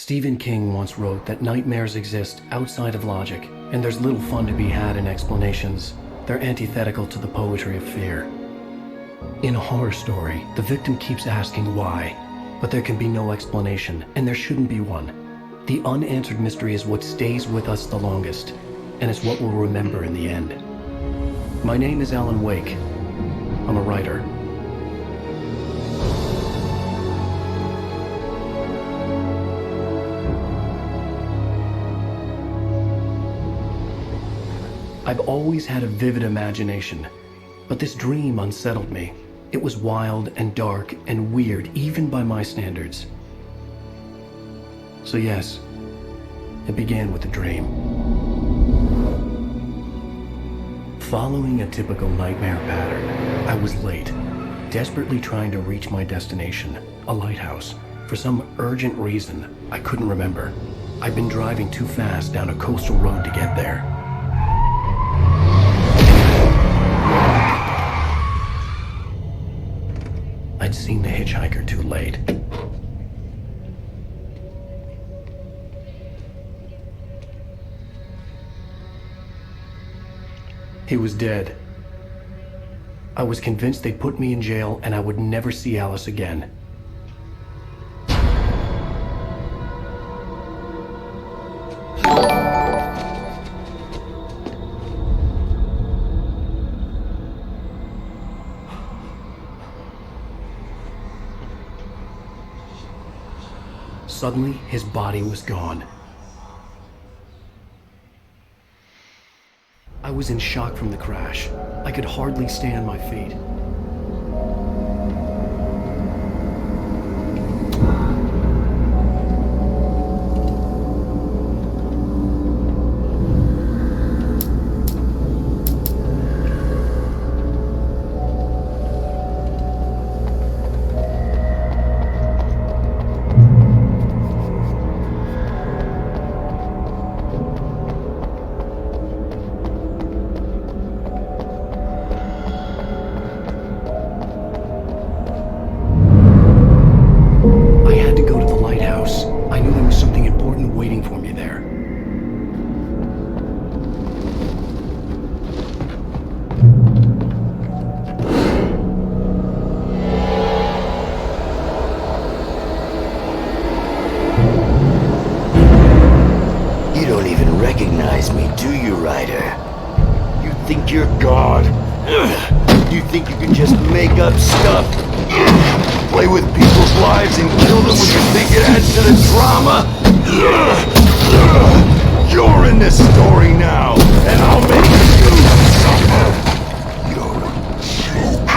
Stephen King once wrote that nightmares exist outside of logic, and there's little fun to be had in explanations. They're antithetical to the poetry of fear. In a horror story, the victim keeps asking why, but there can be no explanation, and there shouldn't be one. The unanswered mystery is what stays with us the longest, and it's what we'll remember in the end. My name is Alan Wake. I'm a writer. I've always had a vivid imagination, but this dream unsettled me. It was wild and dark and weird, even by my standards. So yes, it began with a dream. Following a typical nightmare pattern, I was late, desperately trying to reach my destination, a lighthouse. For some urgent reason, I couldn't remember. I'd been driving too fast down a coastal road to get there. I'd seen the hitchhiker too late. He was dead. I was convinced they'd put me in jail and I would never see Alice again. Suddenly, his body was gone. I was in shock from the crash. I could hardly stay on my feet. Recognize me, do you, Ryder? You think you're God? You think you can just make up stuff? Play with people's lives and kill them when you think it adds to the drama? You're in this story now, and I'll make you suffer! You're a joke.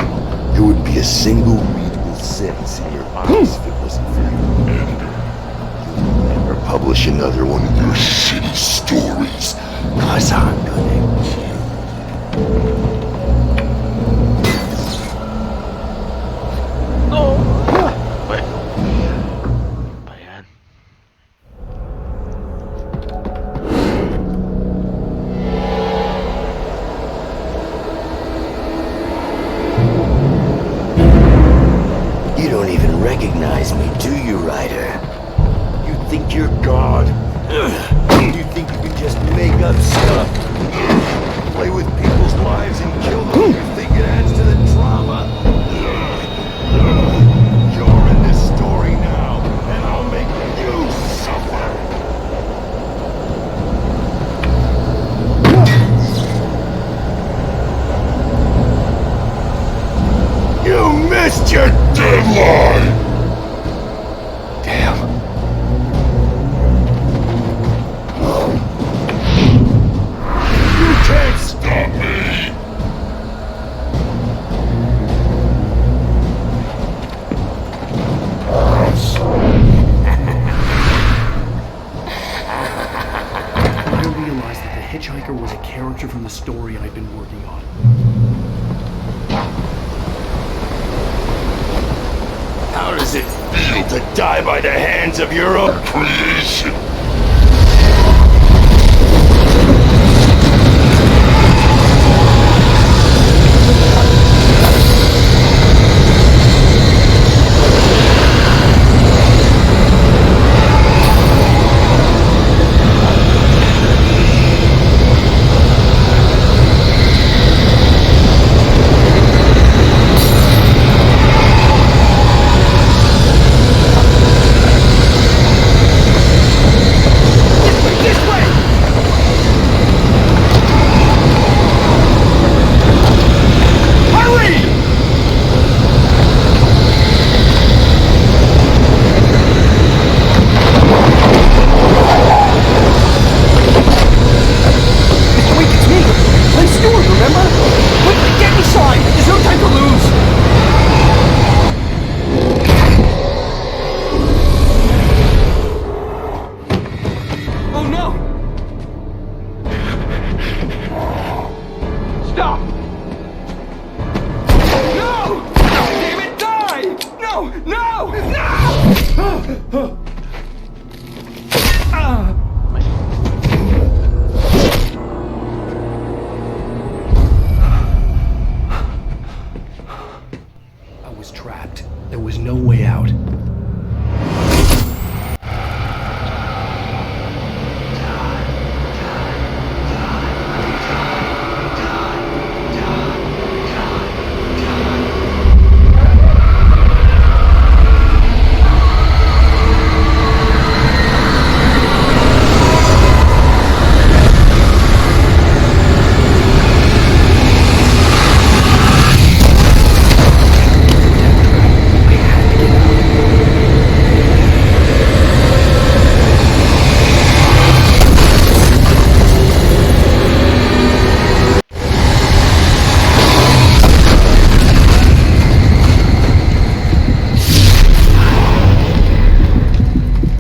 There would be a single readable sentence in your eyes if it wasn't for your editor. You'll never publish another one of your shitty stories, 'cause I'm gonna kill you. You don't even recognize me, do you, Ryder? You think you're God? You think you can just make up stuff? Play with people's lives and kill them? You think it adds to the drama? You're in this story now, and I'll make you suffer! You missed your deadline! Damn. You can't stop me! I realized that the hitchhiker was a character from the story I'd been working on. How does it feel to die by the hands of your own creation? I was trapped. There was no way out.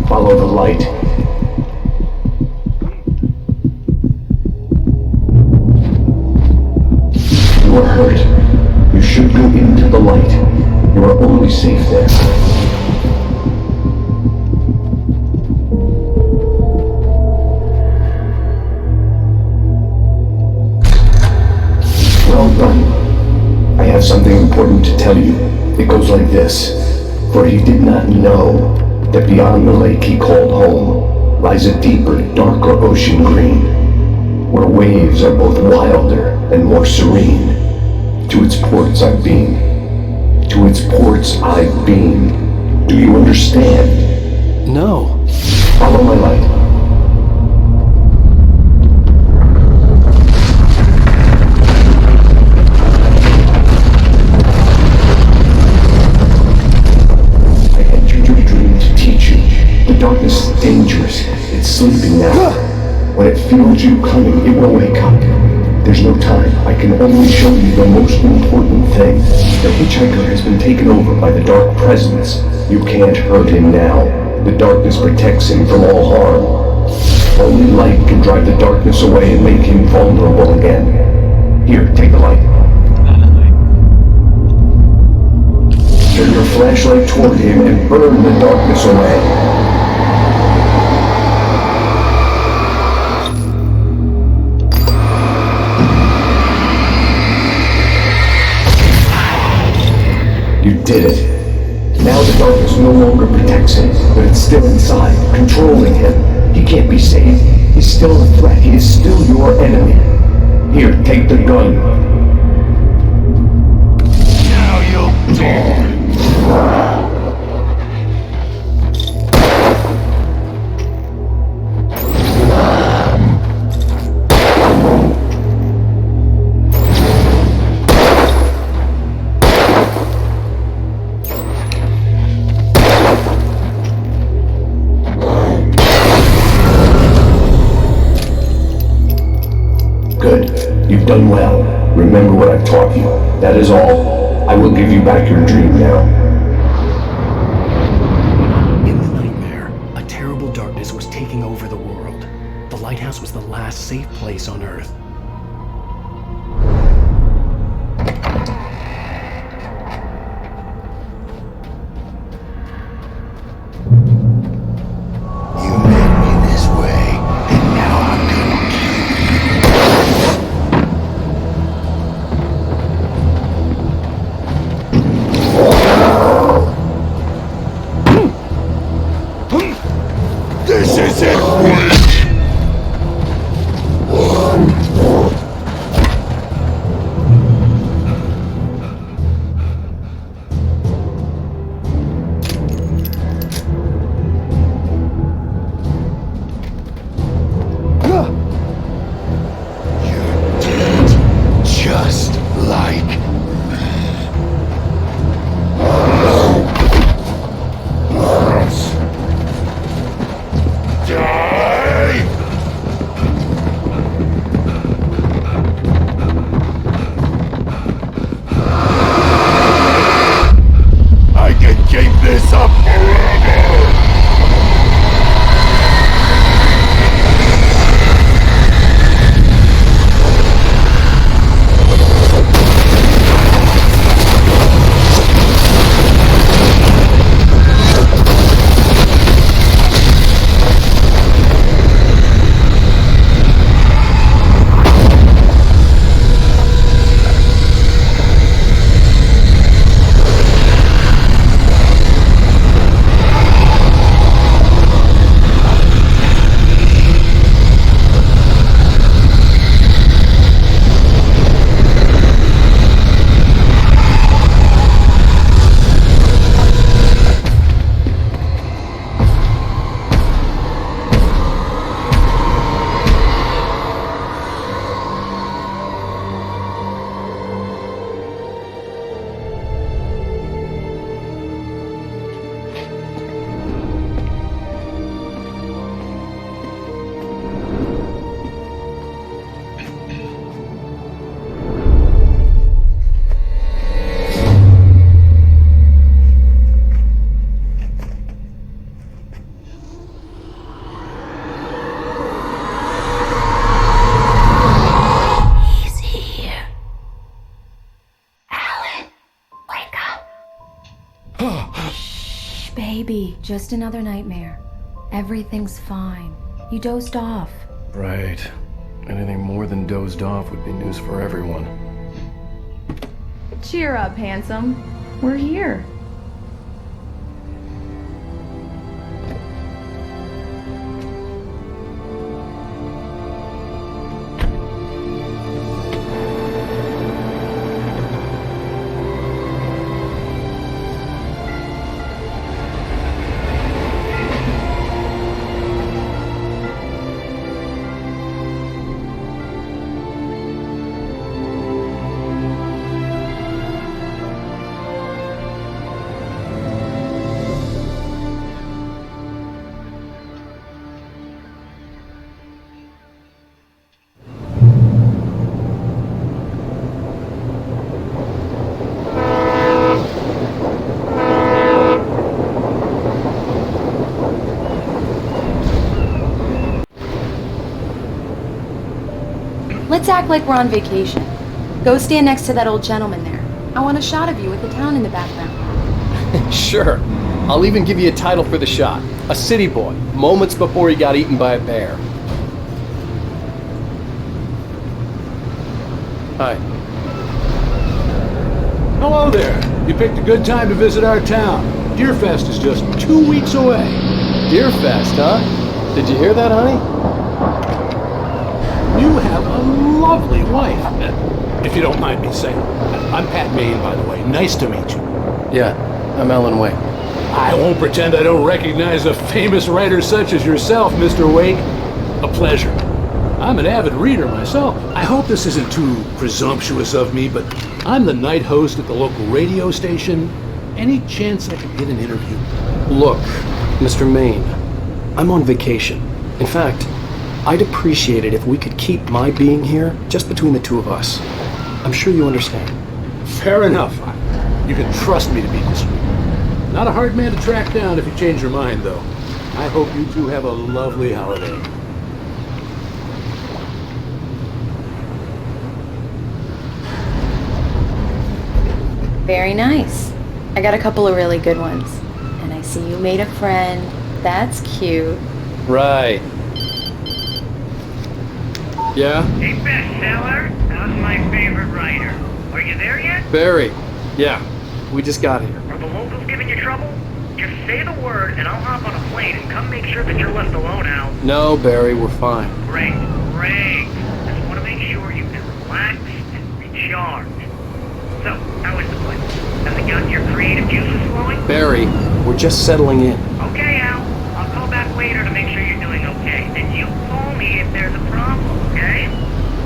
Follow the light. You are hurt. You should go into the light. You are only safe there. Well done. I have something important to tell you. It goes like this. For he did not know that beyond the lake he called home lies a deeper, darker ocean green, where waves are both wilder and more serene. To its ports I've been. To its ports I've been. Do you understand? No. Follow my light. The darkness is dangerous. It's sleeping now. When it feels you coming, it will wake up. There's no time. I can only show you the most important thing. The hitchhiker has been taken over by the dark presence. You can't hurt him now. The darkness protects him from all harm. Only light can drive the darkness away and make him vulnerable again. Here, take the light. Turn your flashlight toward him and burn the darkness away. You did it. Now the darkness no longer protects him, but it's still inside, controlling him. He can't be saved. He's still a threat. He is still your enemy. Here, take the gun. Now you'll die. Good. You've done well. Remember what I've taught you. That is all. I will give you back your dream now. In the nightmare, a terrible darkness was taking over the world. The lighthouse was the last safe place on Earth. You made me this way, and now I'm gonna This isn't weak! You're dead, just like us. Die! Just another nightmare. Everything's fine. You dozed off. Right. Anything more than dozed off would be news for everyone. Cheer up, handsome. We're here. Let's act like we're on vacation. Go stand next to that old gentleman there. I want a shot of you with the town in the background. Sure. I'll even give you a title for the shot. A city boy, moments before he got eaten by a bear. Hi. Hello there. You picked a good time to visit our town. Deerfest is just 2 weeks away. Deerfest, huh? Did you hear that, honey? You have a lovely wife, if you don't mind me saying. I'm Pat Maine, by the way. Nice to meet you. Yeah, I'm Alan Wake. I won't pretend I don't recognize a famous writer such as yourself, Mr. Wake. A pleasure. I'm an avid reader myself. I hope this isn't too presumptuous of me, but I'm the night host at the local radio station. Any chance I could get an interview? Look, Mr. Maine, I'm on vacation. In fact, I'd appreciate it if we could keep my being here just between the two of us. I'm sure you understand. Fair enough. You can trust me to be discreet. Not a hard man to track down if you change your mind, though. I hope you two have a lovely holiday. Very nice. I got a couple of really good ones. And I see you made a friend. That's cute. Right. Yeah? Hey, bestseller, how's my favorite writer? Are you there yet? Barry. Yeah, we just got here. Are the locals giving you trouble? Just say the word and I'll hop on a plane and come make sure that you're left alone, Al. No, Barry, we're fine. Great. Just want to make sure you can relax and recharge. So, how is the place? Has it got your creative juices flowing? Barry, we're just settling in. Okay, Al. I'll call back later to make sure you're doing okay. And you call me if there's a problem, okay?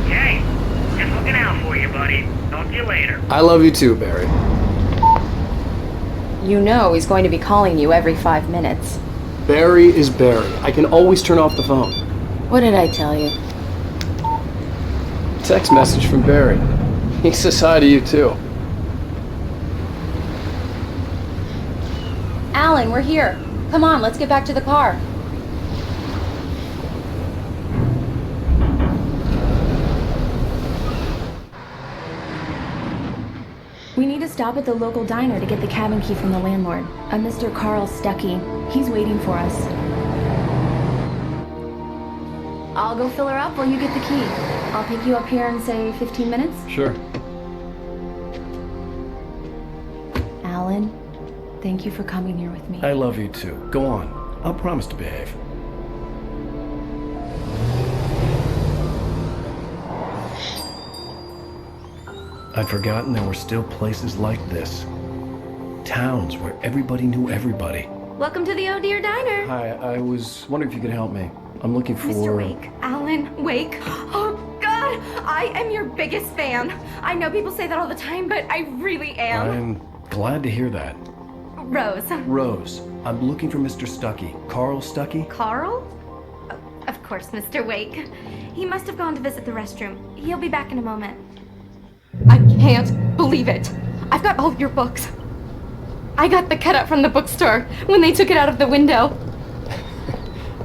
Okay. Just looking out for you, buddy. Talk to you later. I love you too, Barry. You know he's going to be calling you every 5 minutes. Barry is Barry. I can always turn off the phone. What did I tell you? Text message from Barry. He says hi to you too. Alan, we're here. Come on, let's get back to the car. We need to stop at the local diner to get the cabin key from the landlord, a Mr. Carl Stuckey. He's waiting for us. I'll go fill her up while you get the key. I'll pick you up here in, say, 15 minutes? Sure. Alan, thank you for coming here with me. I love you too. Go on. I'll promise to behave. I'd forgotten there were still places like this. Towns where everybody knew everybody. Welcome to the Oh Dear Diner. Hi, I was wondering if you could help me. I'm looking for... Mr. Wake. Alan Wake. Oh, God. I am your biggest fan. I know people say that all the time, but I really am. I'm glad to hear that. Rose. Rose, I'm looking for Mr. Stuckey. Carl Stuckey? Carl? Of course, Mr. Wake. He must have gone to visit the restroom. He'll be back in a moment. I can't believe it. I've got all of your books. I got the cutout from the bookstore when they took it out of the window.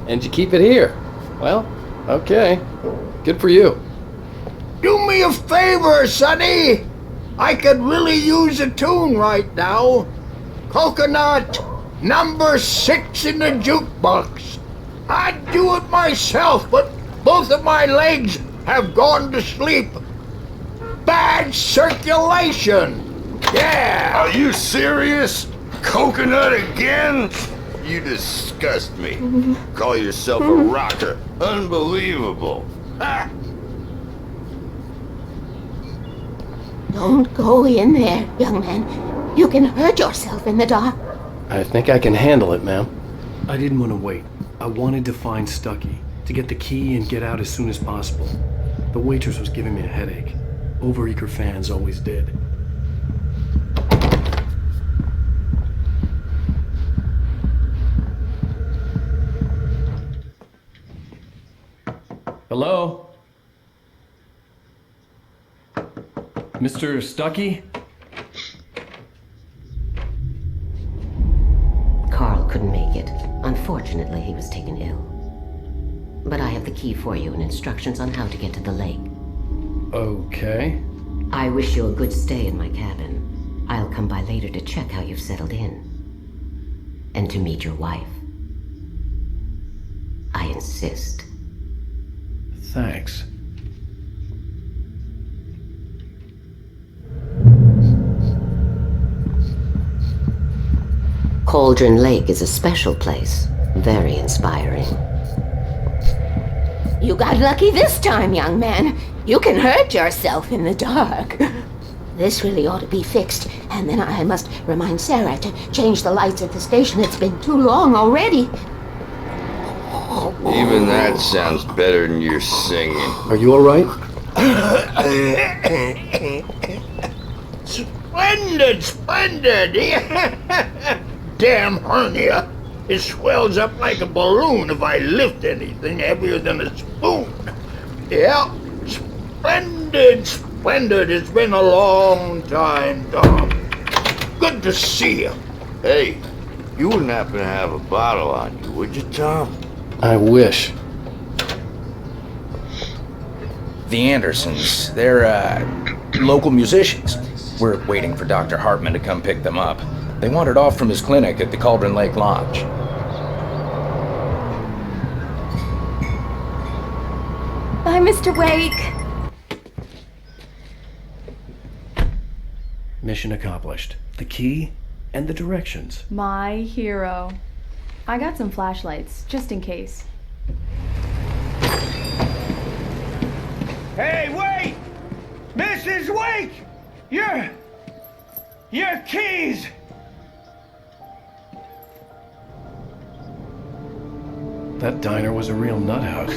And you keep it here. Well, okay. Good for you. Do me a favor, Sonny. I could really use a tune right now. Coconut, Number 6 in the jukebox. I'd do it myself, but both of my legs have gone to sleep. Bad circulation. Yeah. Are you serious? Coconut again? You disgust me. Call yourself a rocker. Unbelievable. Ha! Don't go in there, young man. You can hurt yourself in the dark. I think I can handle it, ma'am. I didn't want to wait. I wanted to find Stucky, to get the key and get out as soon as possible. The waitress was giving me a headache. Overeager fans always did. Hello? Mr. Stucky? Carl couldn't make it. Unfortunately, he was taken ill. But I have the key for you and instructions on how to get to the lake. Okay. I wish you a good stay in my cabin. I'll come by later to check how you've settled in. And to meet your wife. I insist. Thanks. Cauldron Lake is a special place. Very inspiring. You got lucky this time, young man. You can hurt yourself in the dark. This really ought to be fixed, and then I must remind Sarah to change the lights at the station. It's been too long already. Even that sounds better than your singing. Are you alright? Splendid, splendid. Damn hernia. It swells up like a balloon if I lift anything heavier than a spoon. Yeah, splendid, splendid. It's been a long time, Tom. Good to see you. Hey, you wouldn't happen to have a bottle on you, would you, Tom? I wish. The Andersons, they're, local musicians. We're waiting for Dr. Hartman to come pick them up. They wandered off from his clinic at the Cauldron Lake Lodge. Bye, Mr. Wake. Mission accomplished. The key and the directions. My hero. I got some flashlights, just in case. Hey, wait! Mrs. Wake! Your keys! That diner was a real nut house.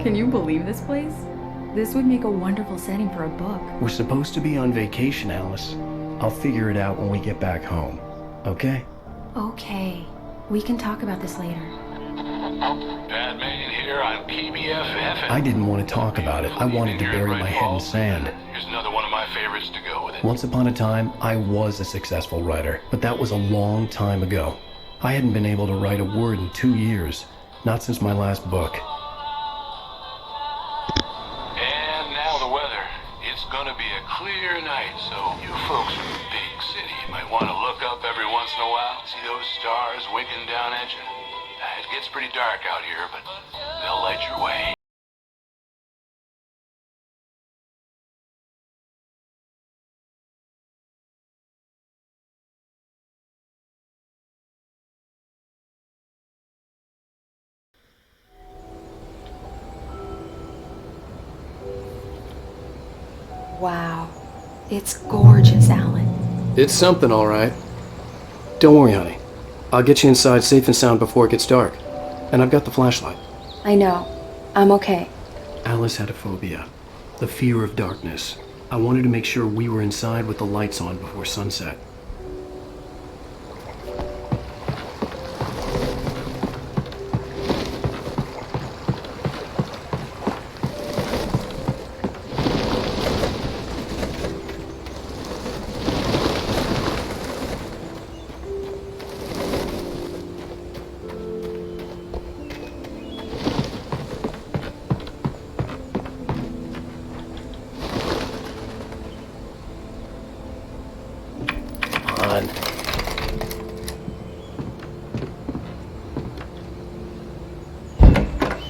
Can you believe this place? This would make a wonderful setting for a book. We're supposed to be on vacation, Alice. I'll figure it out when we get back home. Okay? Okay. We can talk about this later. Batman here on PBFF. I didn't want to talk about it. I wanted to bury my head in sand. Here's another one of my favorites to go with it. Once upon a time, I was a successful writer, but that was a long time ago. I hadn't been able to write a word in 2 years, not since my last book. And now the weather. It's gonna be a clear night, so you folks from the big city might want to look up every once in a while, see those stars winking down at you. It gets pretty dark out here, but they'll light your way. Wow. It's gorgeous, Alan. It's something, all right. Don't worry, honey. I'll get you inside safe and sound before it gets dark. And I've got the flashlight. I know. I'm okay. Alice had a phobia. The fear of darkness. I wanted to make sure we were inside with the lights on before sunset. on.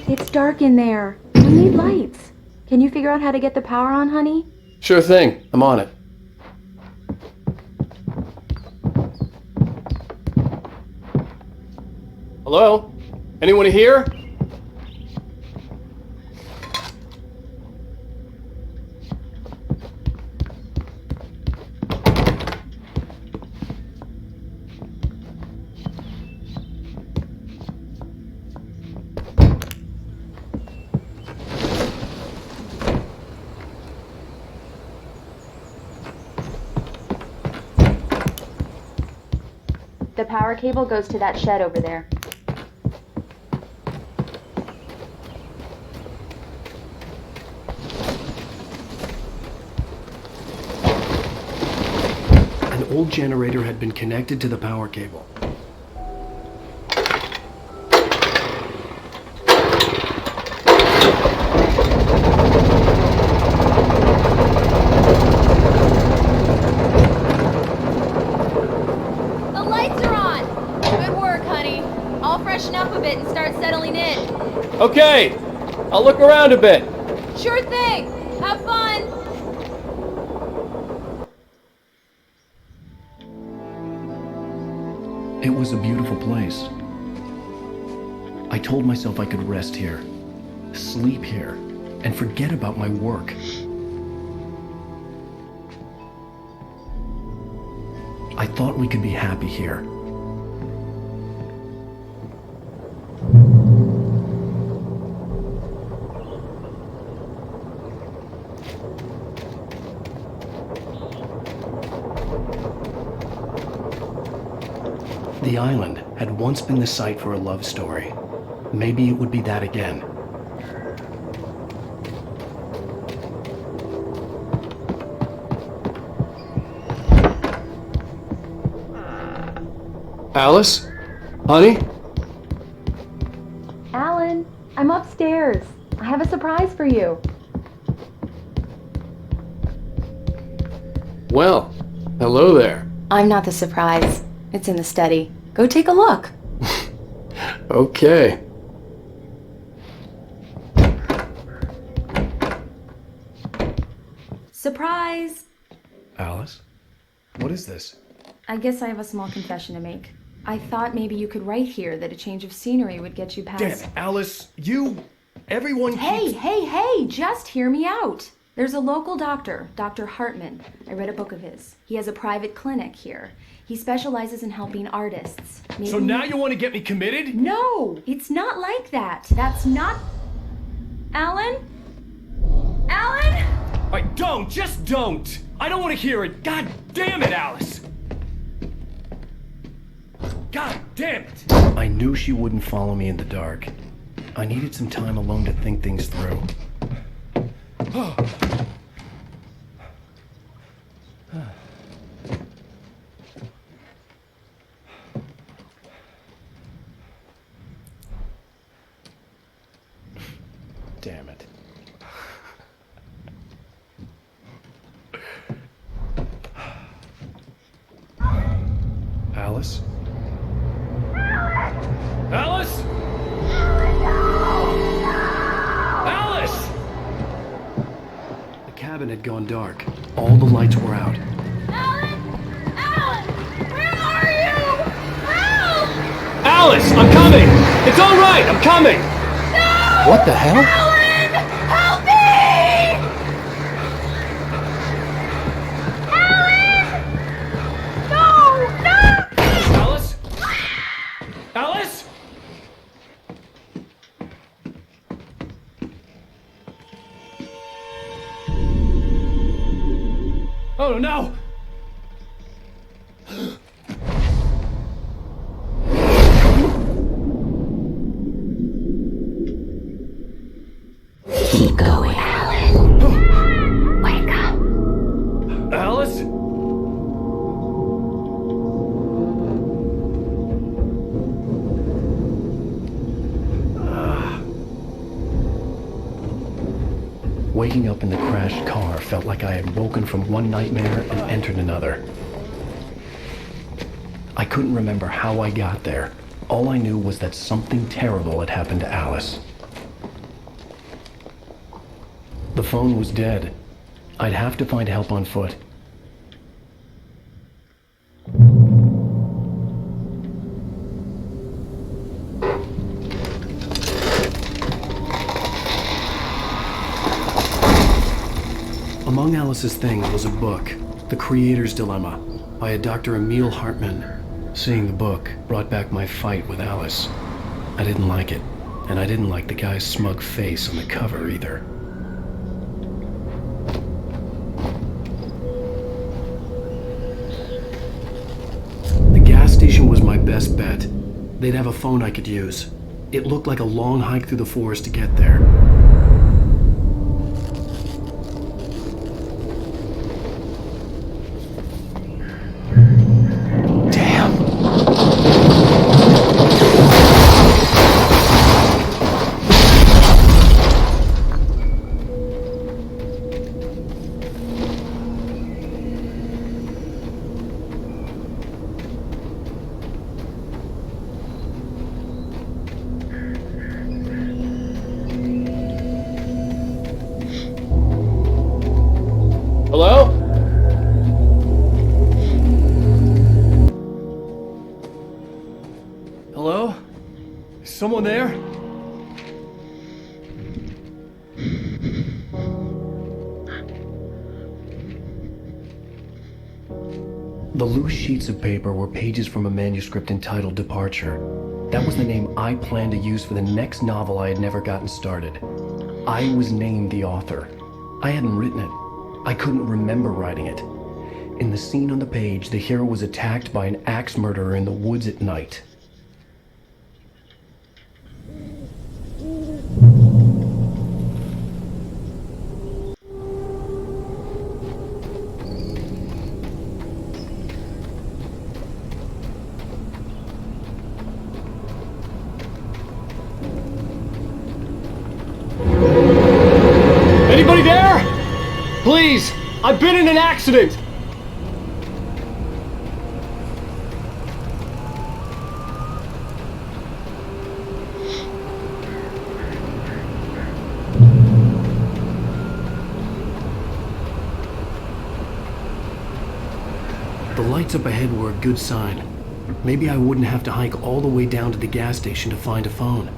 It's dark in there. We need lights. Can you figure out how to get the power on, honey? Sure thing. I'm on it. Hello? Anyone here? The power cable goes to that shed over there. An old generator had been connected to the power cable. The lights are on! Good work, honey. I'll freshen up a bit and start settling in. Okay, I'll look around a bit. Sure thing! Have fun! It was a beautiful place. I told myself I could rest here, sleep here, and forget about my work. I thought we could be happy here. The island had once been the site for a love story. Maybe it would be that again. Alice? Honey? Alan, I'm upstairs. I have a surprise for you. Well, hello there. I'm not the surprise. It's in the study. Go take a look. Okay. Surprise! Alice? What is this? I guess I have a small confession to make. I thought maybe you could write here that a change of scenery would get you past... Damn it, Alice, everyone Hey, keeps... hey, just hear me out. There's a local doctor, Dr. Hartman. I read a book of his. He has a private clinic here. He specializes in helping artists. Maybe... So now you want to get me committed? No, it's not like that. That's not... Alan? Alan? Just don't! I don't want to hear it! God damn it, Alice! God damn it! I knew she wouldn't follow me in the dark. I needed some time alone to think things through. Damn it. Alice? Alice? Alice! The cabin had gone dark. All the lights were out. Alan! Alan! Where are you? Help! Alice, I'm coming! It's all right, I'm coming! No! What the hell? Alan! Help me! Alan! No! No! Alice? Alice? Oh no! Keep going, Alan. Wake up. Alice? Waking up in the crashed car felt like I had woken from one nightmare and entered another. I couldn't remember how I got there. All I knew was that something terrible had happened to Alice. The phone was dead. I'd have to find help on foot. Among Alice's things was a book, The Creator's Dilemma, by a Dr. Emil Hartman. Seeing the book brought back my fight with Alice. I didn't like it, and I didn't like the guy's smug face on the cover either. The gas station was my best bet. They'd have a phone I could use. It looked like a long hike through the forest to get there. Hello? Hello? Is someone there? The loose sheets of paper were pages from a manuscript entitled Departure. That was the name I planned to use for the next novel I had never gotten started. I was named the author. I hadn't written it. I couldn't remember writing it. In the scene on the page, the hero was attacked by an axe murderer in the woods at night. Anybody there? Please, I've been in an accident. The lights up ahead were a good sign. Maybe I wouldn't have to hike all the way down to the gas station to find a phone.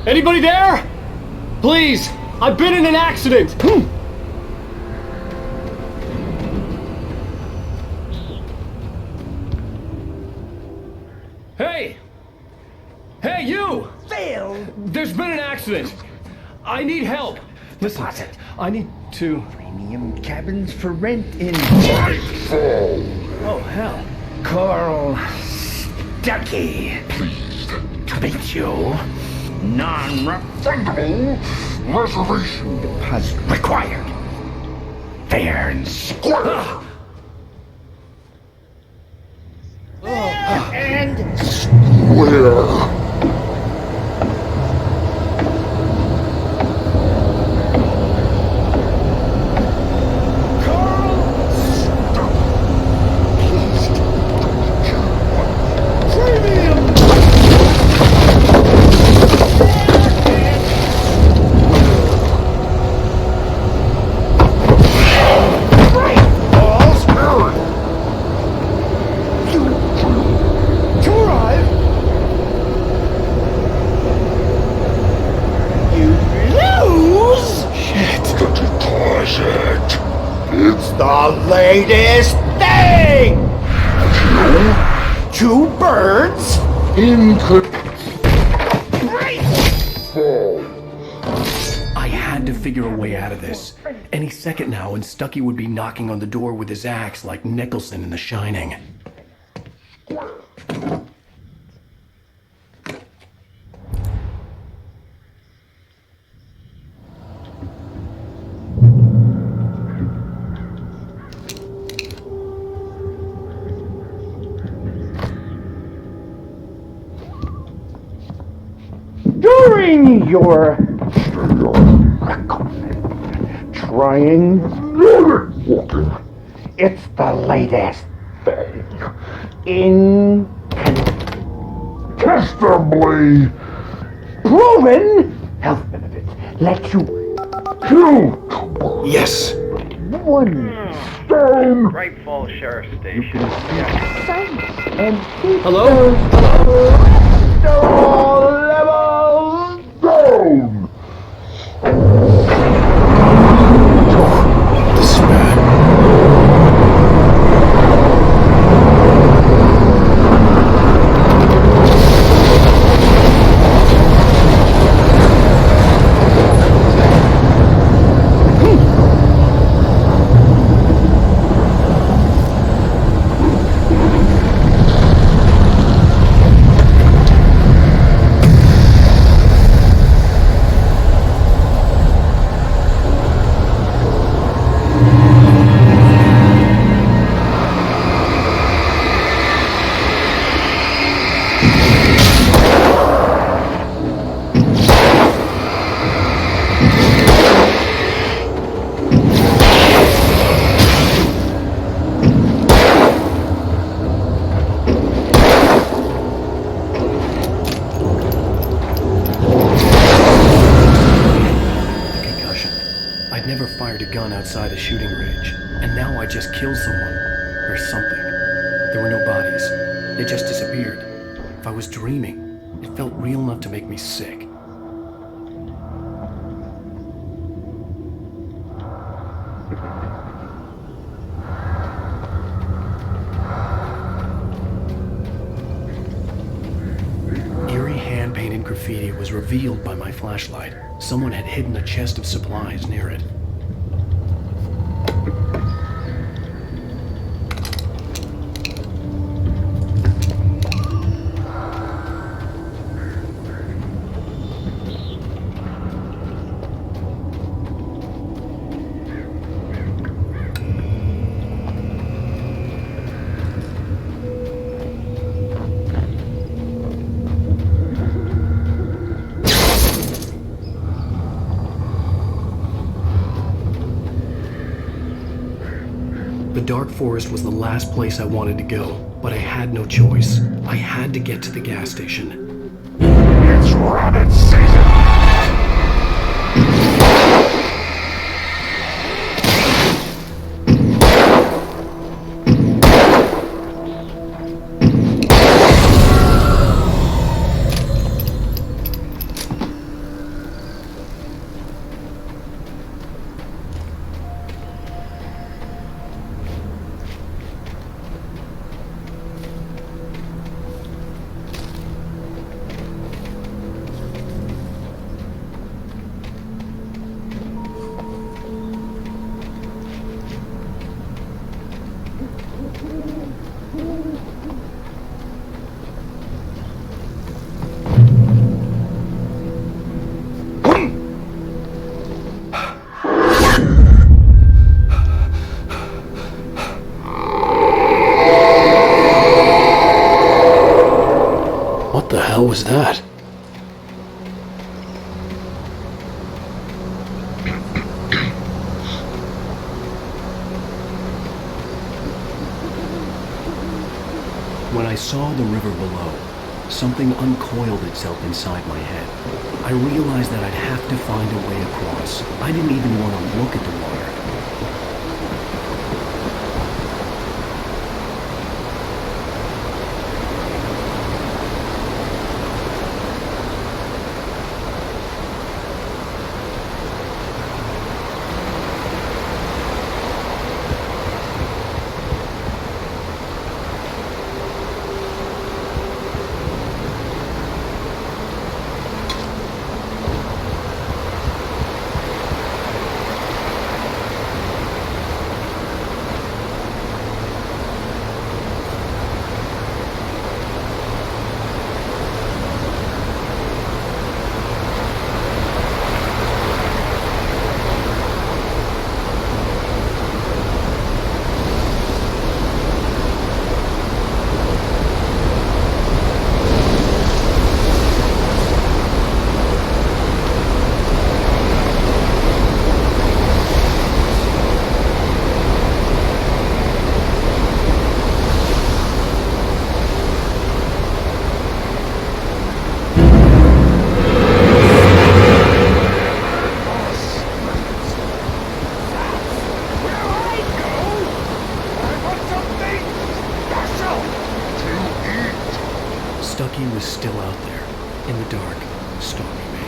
Anybody there? Please, I've been in an accident. Hey! Hey, you! Phil! There's been an accident. I need help. Listen, I need to... Premium cabins for rent in... Oh, hell. Carl Stuckey. Pleased to meet you. Non-refundable reservation deposit required. Fair and square. And square. Latest thing! Two birds in I had to figure a way out of this. Any second now, and Stuckey would be knocking on the door with his axe like Nicholson in The Shining. bring your triangulator. It's the latest thing. Incontestably proven health benefits. Let you kill. Yes. One stone. Great Falls Sheriff Station. And keep Hello? those levels down. This is bad. I'd never fired a gun outside a shooting range, and now I just killed someone. Or something. There were no bodies. They just disappeared. If I was dreaming, it felt real enough to make me sick. Eerie hand-painted graffiti was revealed by my flashlight. Someone had hidden a chest of supplies near it. The dark forest was the last place I wanted to go, but I had no choice. I had to get to the gas station. It's rabbit season! What the hell was that? When I saw the river below, something uncoiled itself inside my head. I realized that I'd have to find a way across. I didn't even want to look at the water. Stucky was still out there, in the dark, stalking me.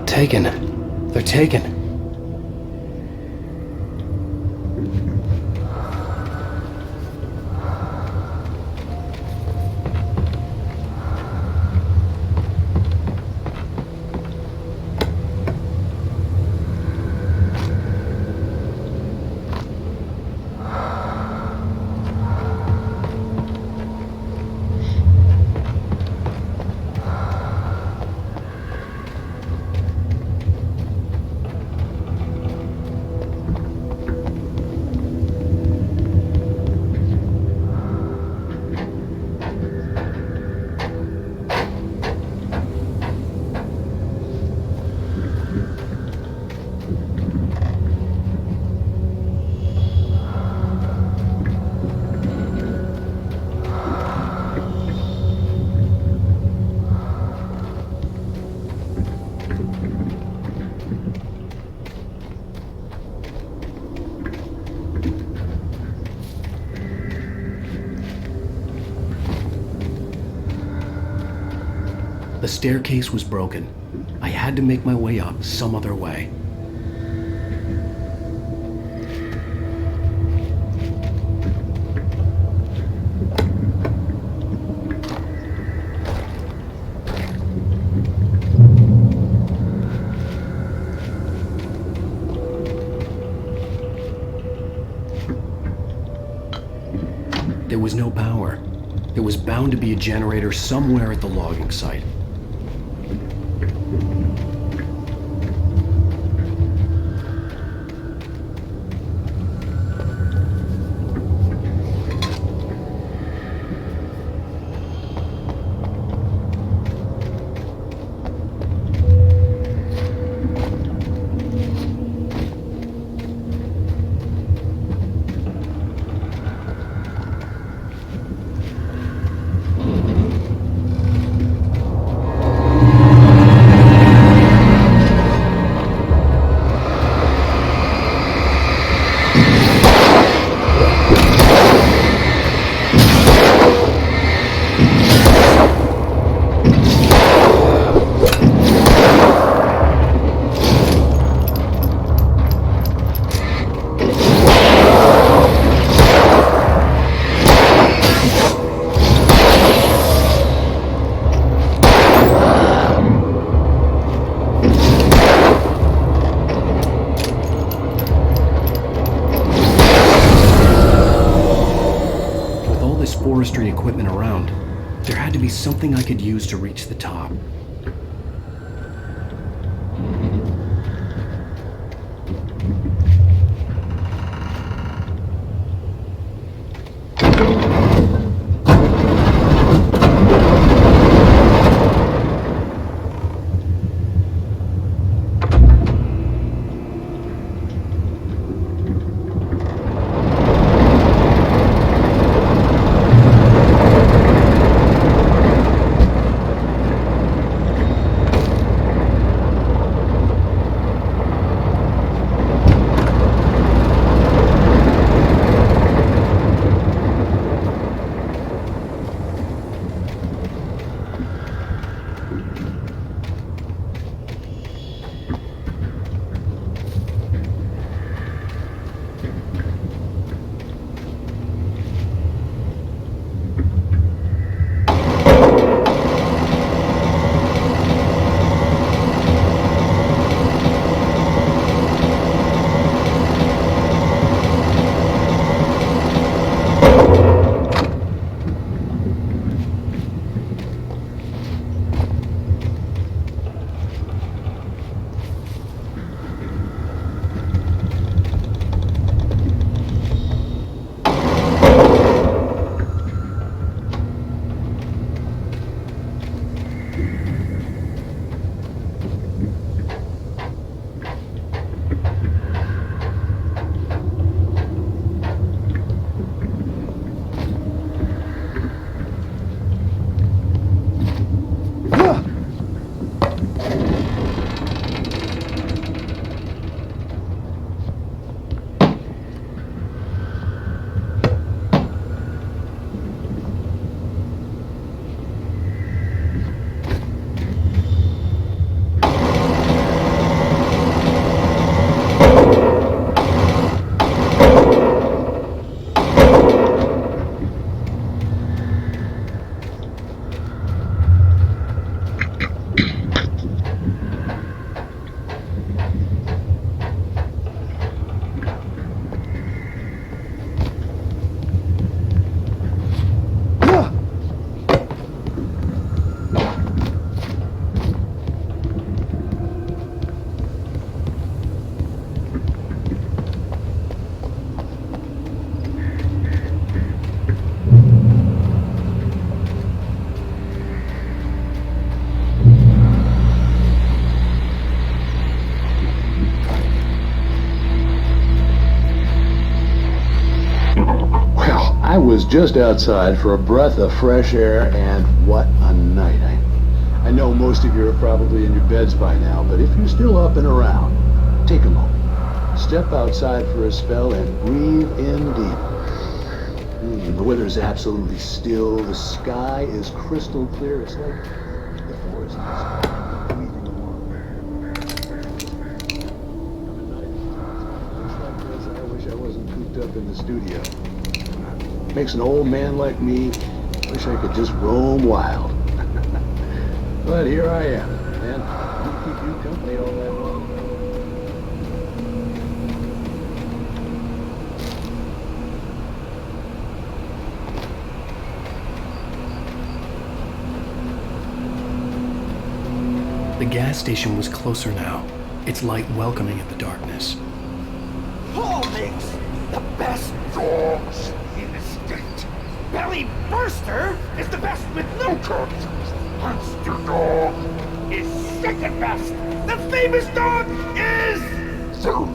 Taken. They're taken. The staircase was broken. I had to make my way up some other way. There was no power. There was bound to be a generator somewhere at the logging site. forestry equipment around. There had to be something I could use to reach the top. I was just outside for a breath of fresh air, and what a night. I know most of you are probably in your beds by now, but if you're still up and around, take a moment. Step outside for a spell and breathe in deep. The weather is absolutely still. The sky is crystal clear. It's like the forest is breathing along. Just like this, I wish I wasn't cooped up in the studio. Makes an old man like me wish I could just roam wild. But here I am, and I'll keep you company all that long. The gas station was closer now, its light welcoming in the darkness. Paul makes the best dogs in the state. Belly Burster is the best with no terms. Monster Dog is second best. The famous dog is Zoo.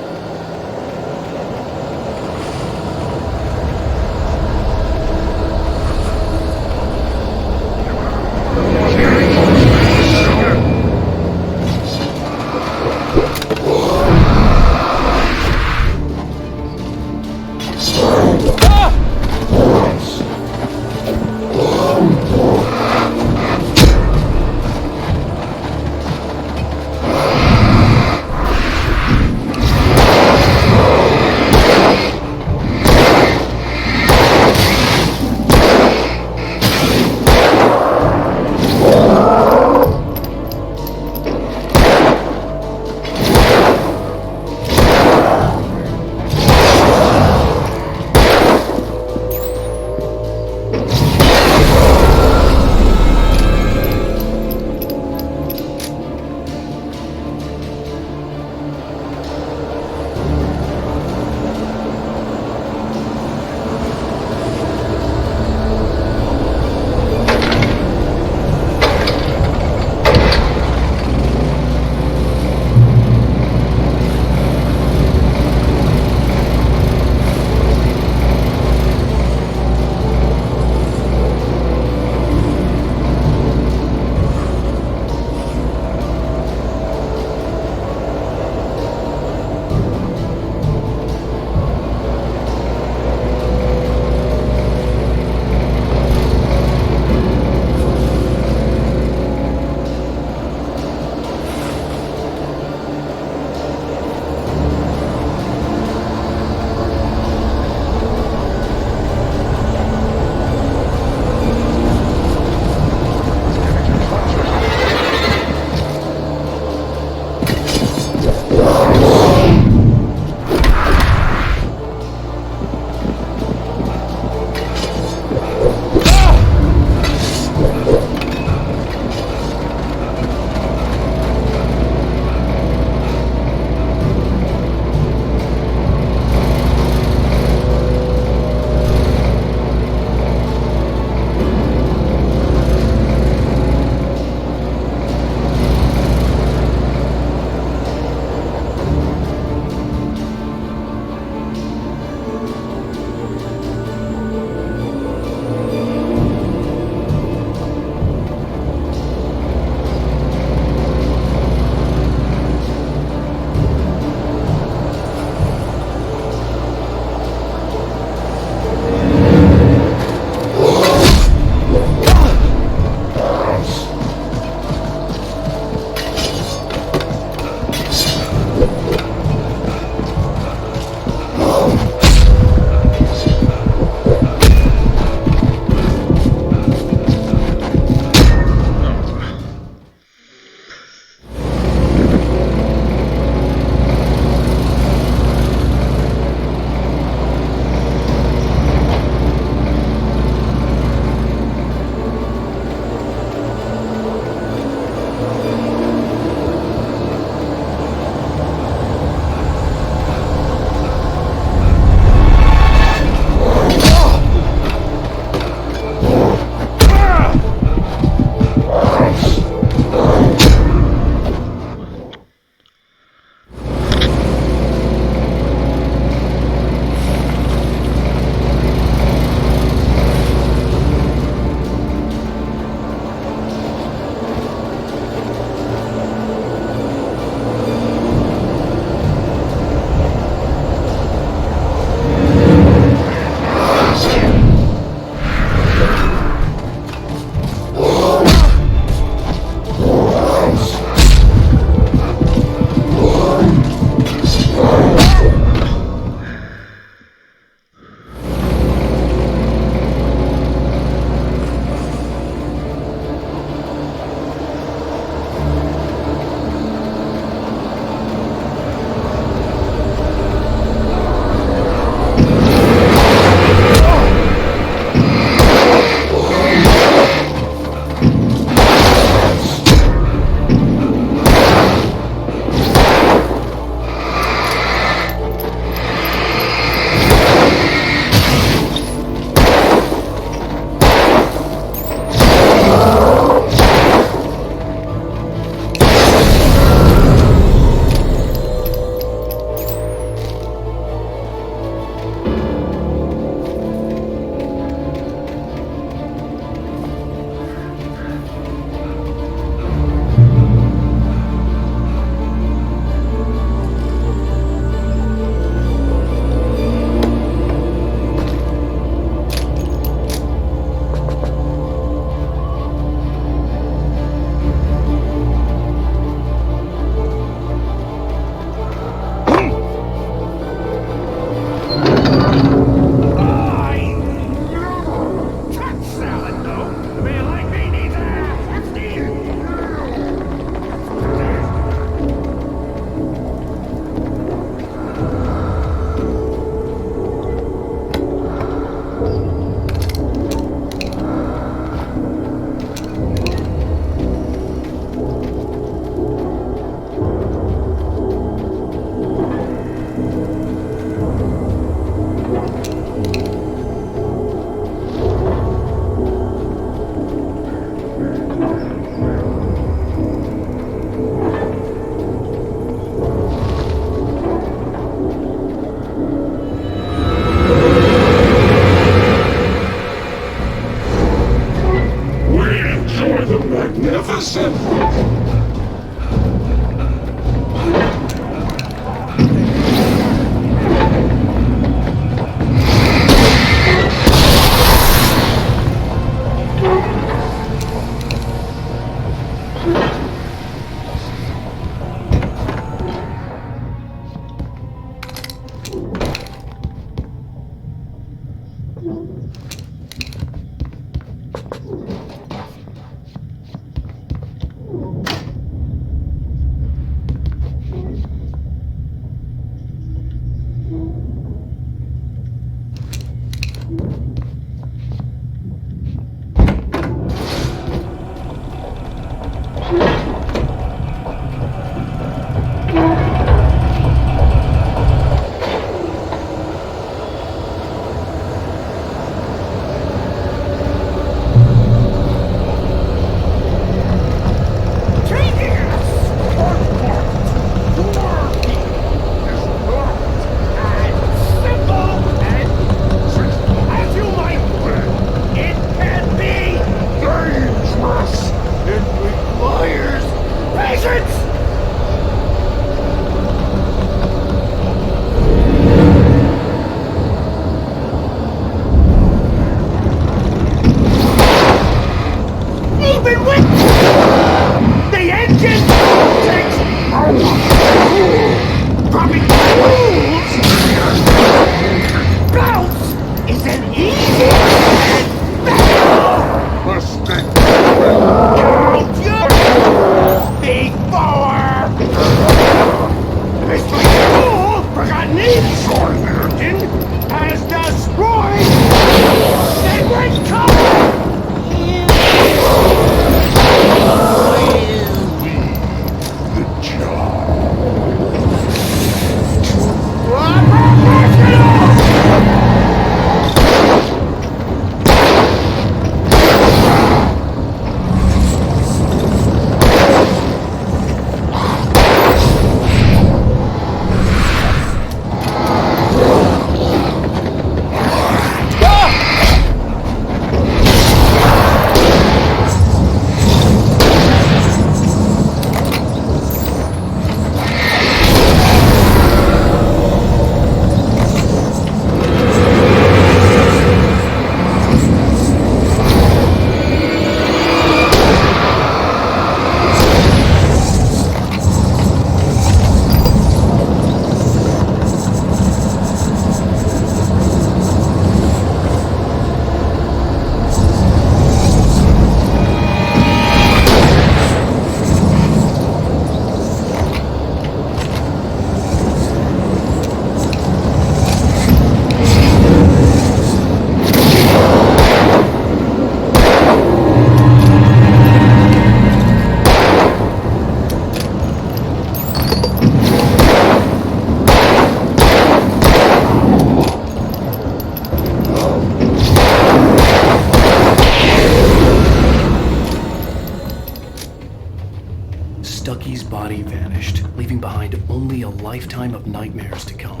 Stucky's body vanished, leaving behind only a lifetime of nightmares to come,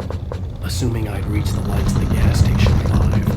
assuming I'd reached the lights of the gas station alive.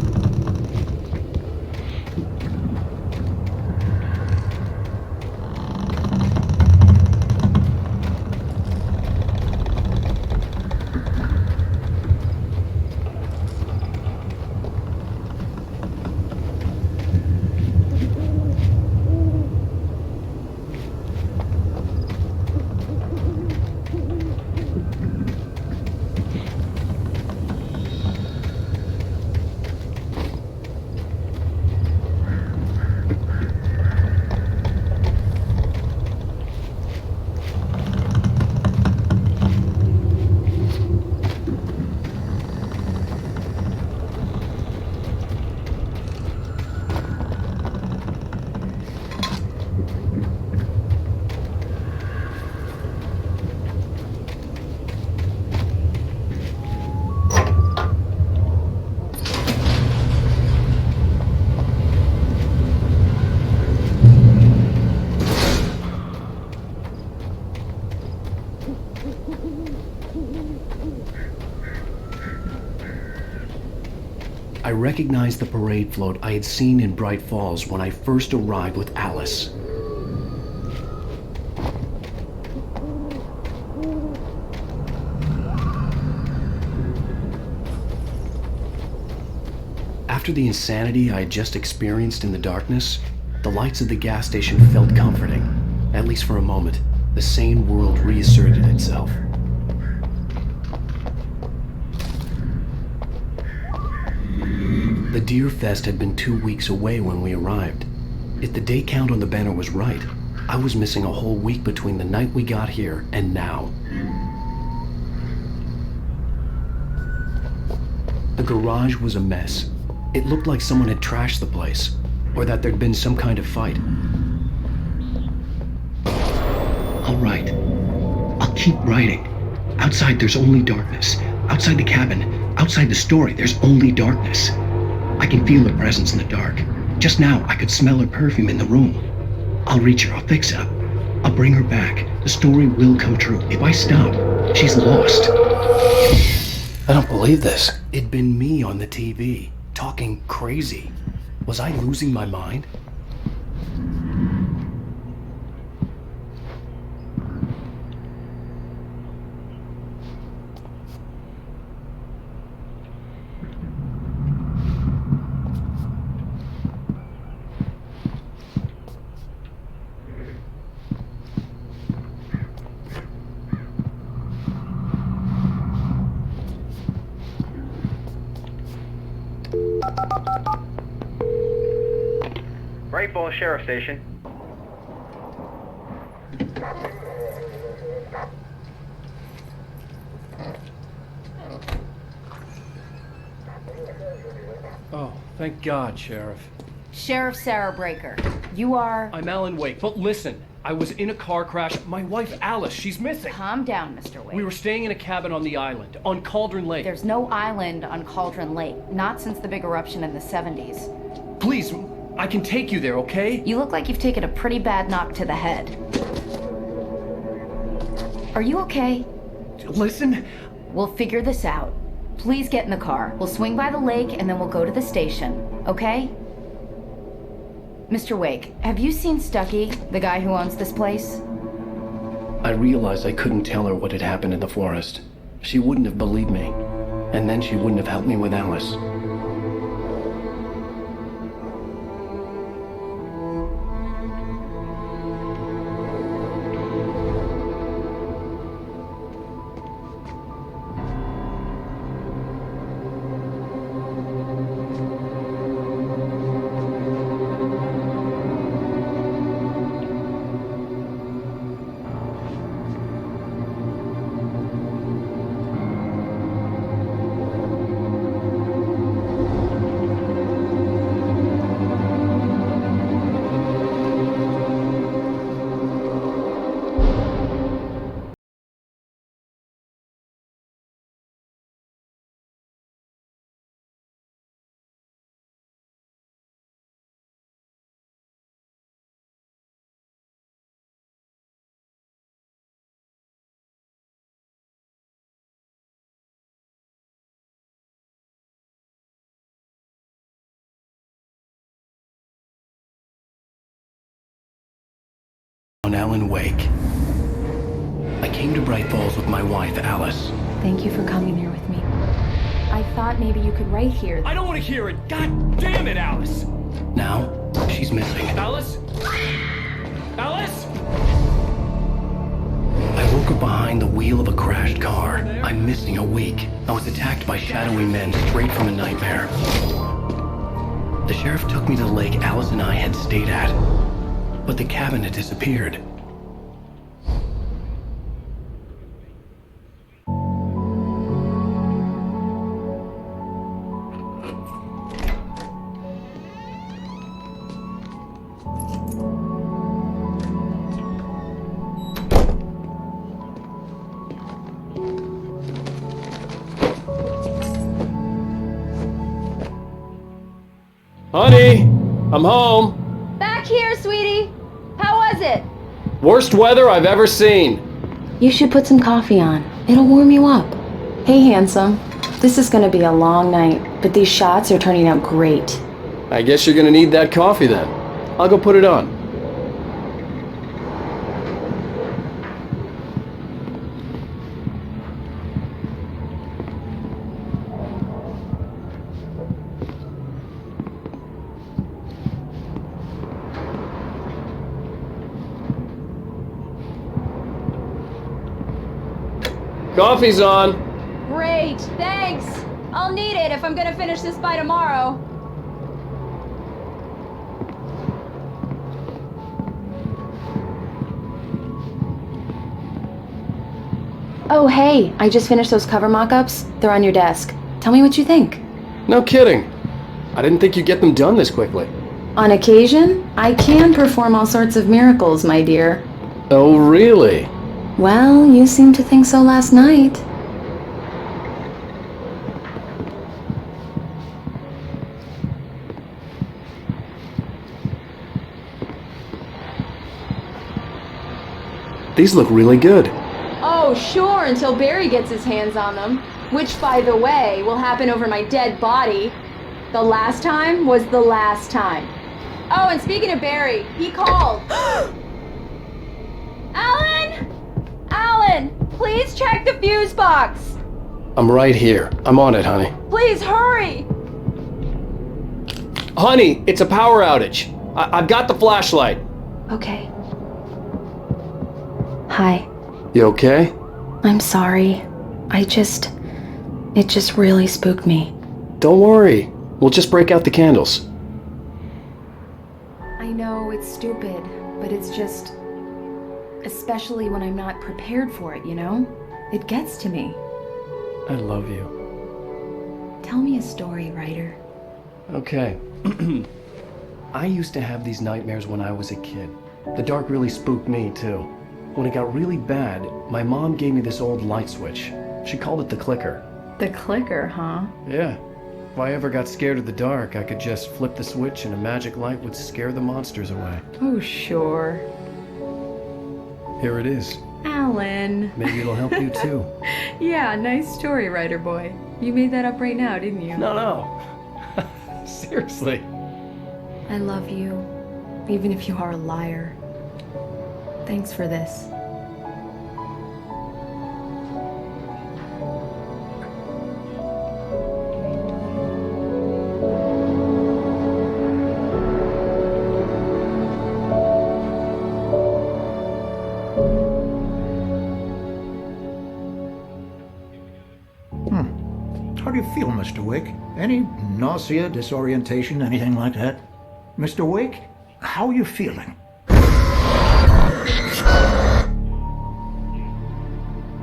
I recognized the parade float I had seen in Bright Falls when I first arrived with Alice. After the insanity I had just experienced in the darkness, the lights of the gas station felt comforting. At least for a moment, the sane world reasserted itself. The Deer Fest had been 2 weeks away when we arrived. If the day count on the banner was right, I was missing a whole week between the night we got here and now. The garage was a mess. It looked like someone had trashed the place, or that there'd been some kind of fight. All right. I'll keep writing. Outside there's only darkness. Outside the cabin, outside the story, there's only darkness. I can feel her presence in the dark. Just now, I could smell her perfume in the room. I'll reach her, I'll fix her. I'll bring her back. The story will come true. If I stop, she's lost. I don't believe this. It'd been me on the TV, talking crazy. Was I losing my mind? Great Falls Sheriff Station. Oh, thank God, Sheriff. Sheriff Sarah Breaker. You are... I'm Alan Wake, but listen. I was in a car crash. My wife, Alice, she's missing. Calm down, Mr. Wake. We were staying in a cabin on the island, on Cauldron Lake. There's no island on Cauldron Lake. Not since the big eruption in the 70s. Please, I can take you there, okay? You look like you've taken a pretty bad knock to the head. Are you okay? Listen. We'll figure this out. Please get in the car. We'll swing by the lake and then we'll go to the station, okay? Mr. Wake, have you seen Stucky, the guy who owns this place? I realized I couldn't tell her what had happened in the forest. She wouldn't have believed me. And then she wouldn't have helped me with Alice. On Alan Wake. I came to Bright Falls with my wife, Alice. Thank you for coming here with me. I thought maybe you could write here. I don't want to hear it! God damn it, Alice! Now, she's missing. Alice? Alice? I woke up behind the wheel of a crashed car. I'm missing a week. I was attacked by shadowy men straight from a nightmare. The sheriff took me to the lake Alice and I had stayed at. But the cabin had disappeared. Honey, I'm home. Back here, sweetie. How was it? Worst weather I've ever seen. You should put some coffee on. It'll warm you up. Hey, handsome. This is gonna be a long night, but these shots are turning out great. I guess you're gonna need that coffee then. I'll go put it on. Coffee's on. Great, thanks. I'll need it if I'm gonna finish this by tomorrow. Oh, hey, I just finished those cover mock-ups. They're on your desk. Tell me what you think. No kidding. I didn't think you'd get them done this quickly. On occasion, I can perform all sorts of miracles, my dear. Oh, really? Well, you seemed to think so last night. These look really good. Oh, sure, until Barry gets his hands on them. Which, by the way, will happen over my dead body. The last time was the last time. Oh, and speaking of Barry, he called. Alan! Alan, please check the fuse box. I'm right here. I'm on it, honey. Please hurry. Honey, it's a power outage. I've got the flashlight. Okay. Hi. You okay? I'm sorry. It just really spooked me. Don't worry. We'll just break out the candles. I know it's stupid, but it's just... especially when I'm not prepared for it, you know? It gets to me. I love you. Tell me a story, writer. Okay. I used to have these nightmares when I was a kid. The dark really spooked me, too. When it got really bad, my mom gave me this old light switch. She called it the clicker. The clicker, huh? Yeah. If I ever got scared of the dark, I could just flip the switch and a magic light would scare the monsters away. Oh, sure. Here it is. Alan. Maybe it'll help you too. Yeah, nice story, writer boy. You made that up right now, didn't you? No. Seriously. I love you, even if you are a liar. Thanks for this. How do you feel, Mr. Wake? Any nausea, disorientation, anything like that? Mr. Wake, how are you feeling?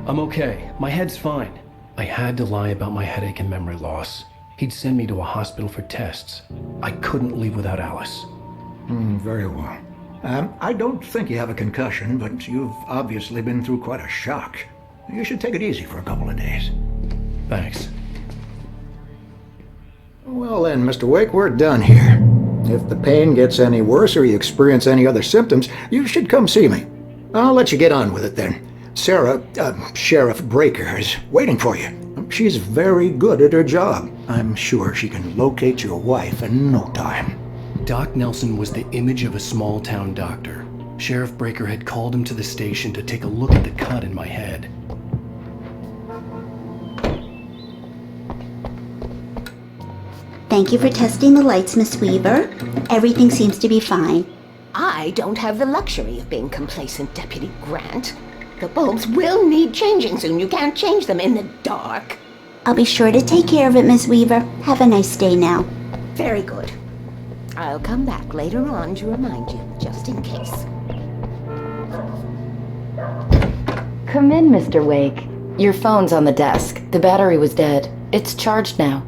I'm okay. My head's fine. I had to lie about my headache and memory loss. He'd send me to a hospital for tests. I couldn't leave without Alice. Very well. I don't think you have a concussion, but you've obviously been through quite a shock. You should take it easy for a couple of days. Thanks. Well then, Mr. Wake, we're done here. If the pain gets any worse or you experience any other symptoms, you should come see me. I'll let you get on with it then. Sarah, Sheriff Breaker, is waiting for you. She's very good at her job. I'm sure she can locate your wife in no time. Doc Nelson was the image of a small-town doctor. Sheriff Breaker had called him to the station to take a look at the cut in my head. Thank you for testing the lights, Miss Weaver. Everything seems to be fine. I don't have the luxury of being complacent, Deputy Grant. The bulbs will need changing soon. You can't change them in the dark. I'll be sure to take care of it, Miss Weaver. Have a nice day now. Very good. I'll come back later on to remind you, just in case. Come in, Mr. Wake. Your phone's on the desk. The battery was dead. It's charged now.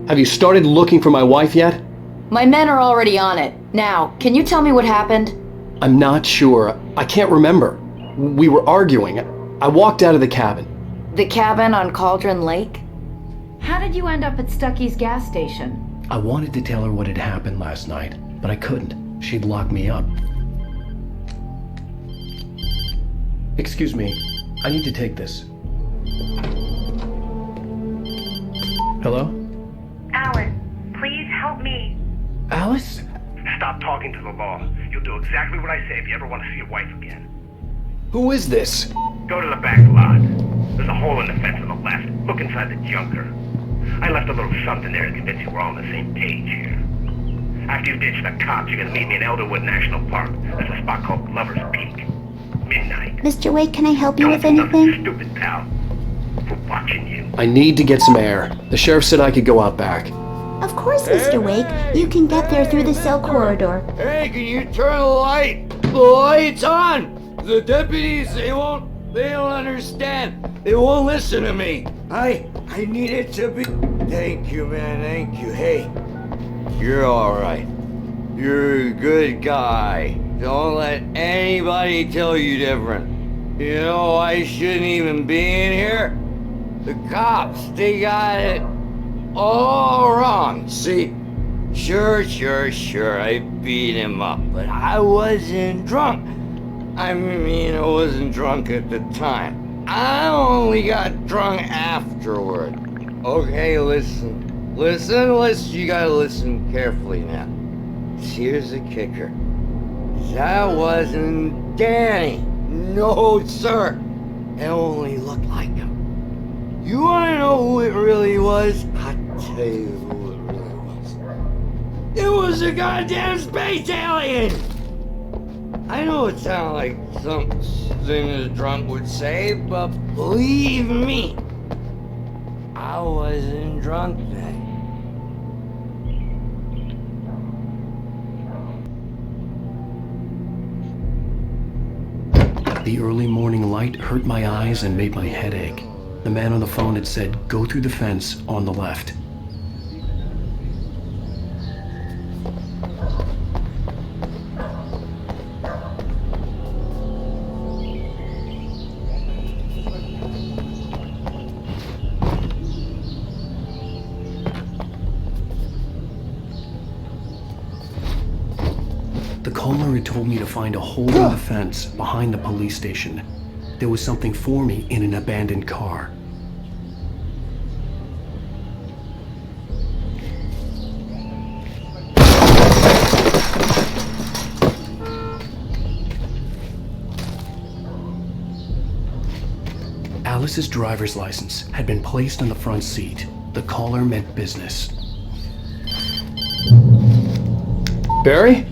Have you started looking for my wife yet? My men are already on it. Now, can you tell me what happened? I'm not sure. I can't remember. We were arguing. I walked out of the cabin. The cabin on Cauldron Lake? How did you end up at Stucky's gas station? I wanted to tell her what had happened last night, but I couldn't. She'd lock me up. Excuse me. I need to take this. Hello? Alan, please help me. Alice? Stop talking to the law. You'll do exactly what I say if you ever want to see your wife again. Who is this? Go to the back lot. There's a hole in the fence on the left. Look inside the junker. I left a little something there to convince you we're all on the same page here. After you ditch the cops, you're gonna meet me in Elderwood National Park. There's a spot called Lover's Peak. Midnight. Mr. Wake, can I help you Don't with do nothing anything? stupid, pal. We're watching you. I need to get some air. The sheriff said I could go out back. Of course, Mr. Wake. You can get there through the cell corridor. Hey, can you turn the light? The light's on! The deputies, they won't They don't understand. They won't listen to me. I need it to be... Thank you, man, thank you. Hey, you're alright. You're a good guy. Don't let anybody tell you different. You know, I shouldn't even be in here. The cops, they got it all wrong. See, sure, I beat him up, but I wasn't drunk. I mean, I wasn't drunk at the time. I only got drunk afterward. Okay, listen, you gotta listen carefully now. Here's the kicker. That wasn't Danny. No, sir. It only looked like him. You wanna know who it really was? I'll tell you who it really was. It was a goddamn space alien! I know it sounds like something a drunk would say, but believe me, I wasn't drunk then. The early morning light hurt my eyes and made my head ache. The man on the phone had said, go through the fence on the left. The caller had told me to find a hole in the fence behind the police station. There was something for me in an abandoned car. Alice's driver's license had been placed on the front seat. The caller meant business. Barry?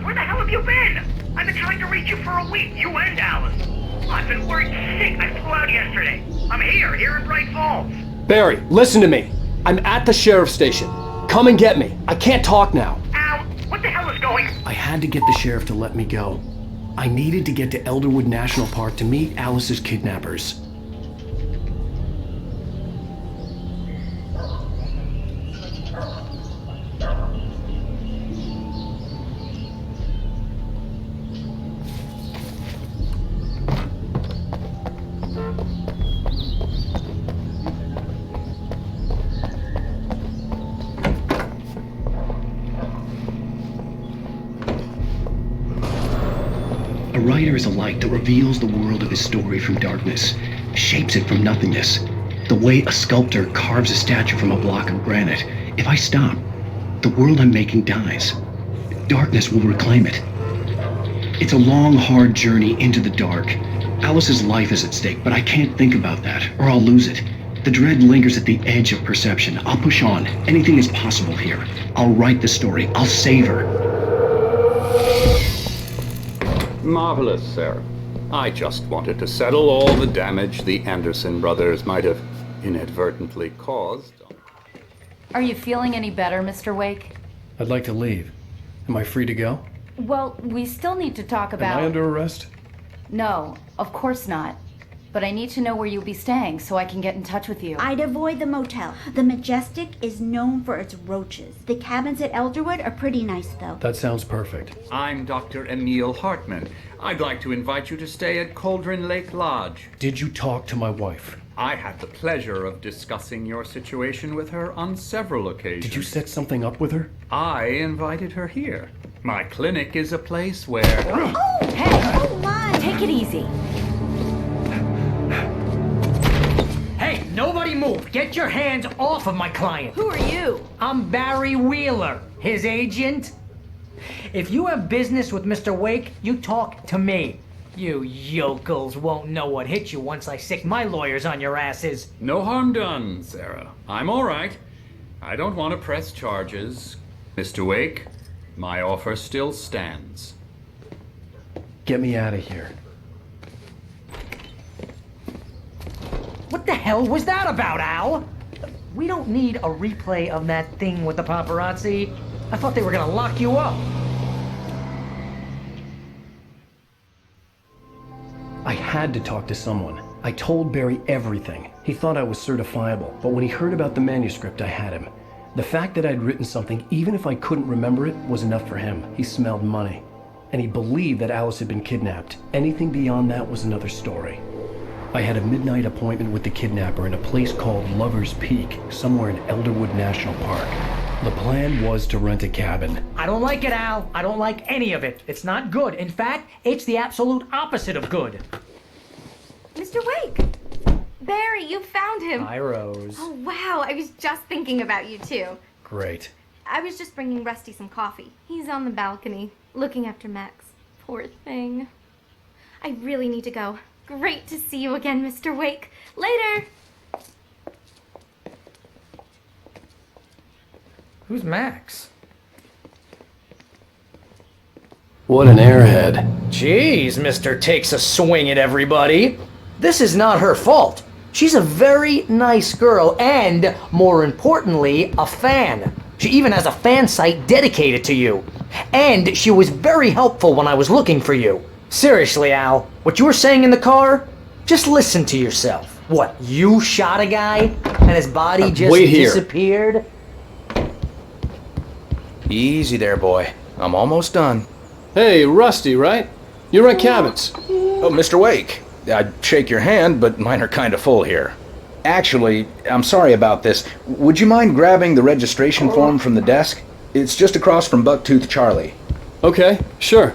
Where the hell have you been? I've been trying to reach you for a week, you and Alice. I've been worried sick. I flew out yesterday. I'm here in Bright Falls. Barry, listen to me. I'm at the sheriff's station. Come and get me. I can't talk now. Al, what the hell is going on? I had to get the sheriff to let me go. I needed to get to Elderwood National Park to meet Alice's kidnappers. A writer is a light that reveals the world of his story from darkness, shapes it from nothingness. The way a sculptor carves a statue from a block of granite. If I stop, the world I'm making dies. Darkness will reclaim it. It's a long, hard journey into the dark. Alice's life is at stake, but I can't think about that, or I'll lose it. The dread lingers at the edge of perception. I'll push on. Anything is possible here. I'll write the story. I'll save her. Marvelous, Sarah. I just wanted to settle all the damage the Anderson brothers might have inadvertently caused. Are you feeling any better, Mr. Wake? I'd like to leave. Am I free to go? Well, we still need to talk about... Am I under arrest? No, of course not. But I need to know where you'll be staying so I can get in touch with you. I'd avoid the motel. The Majestic is known for its roaches. The cabins at Elderwood are pretty nice, though. That sounds perfect. I'm Dr. Emil Hartman. I'd like to invite you to stay at Cauldron Lake Lodge. Did you talk to my wife? I had the pleasure of discussing your situation with her on several occasions. Did you set something up with her? I invited her here. My clinic is a place where... Oh, hey! Oh, my! Take it easy. Hey, nobody move! Get your hands off of my client! Who are you? I'm Barry Wheeler, his agent. If you have business with Mr. Wake, you talk to me. You yokels won't know what hit you once I sick my lawyers on your asses. No harm done, Sarah. I'm all right. I don't want to press charges. Mr. Wake, my offer still stands. Get me out of here. What the hell was that about, Al? We don't need a replay of that thing with the paparazzi. I thought they were gonna lock you up. I had to talk to someone. I told Barry everything. He thought I was certifiable, but when he heard about the manuscript, I had him. The fact that I'd written something, even if I couldn't remember it, was enough for him. He smelled money. And he believed that Alice had been kidnapped. Anything beyond that was another story. I had a midnight appointment with the kidnapper in a place called Lover's Peak, somewhere in Elderwood National Park. The plan was to rent a cabin. I don't like it, Al. I don't like any of it. It's not good. In fact, it's the absolute opposite of good. Mr. Wake! Barry, you found him. Hi, Rose. Oh, wow. I was just thinking about you, too. Great. I was just bringing Rusty some coffee. He's on the balcony, looking after Max. Poor thing. I really need to go. Great to see you again, Mr. Wake. Later! Who's Max? What an airhead. Jeez, Mr. Takes a swing at everybody. This is not her fault. She's a very nice girl and, more importantly, a fan. She even has a fan site dedicated to you. And she was very helpful when I was looking for you. Seriously, Al, what you were saying in the car? Just listen to yourself. What, you shot a guy and his body just disappeared? Easy there, boy. I'm almost done. Hey, Rusty, right? You rent cabins. Oh, Mr. Wake. I'd shake your hand, but mine are kind of full here. Actually, I'm sorry about this. Would you mind grabbing the registration form from the desk? It's just across from Bucktooth Charlie. Okay, sure.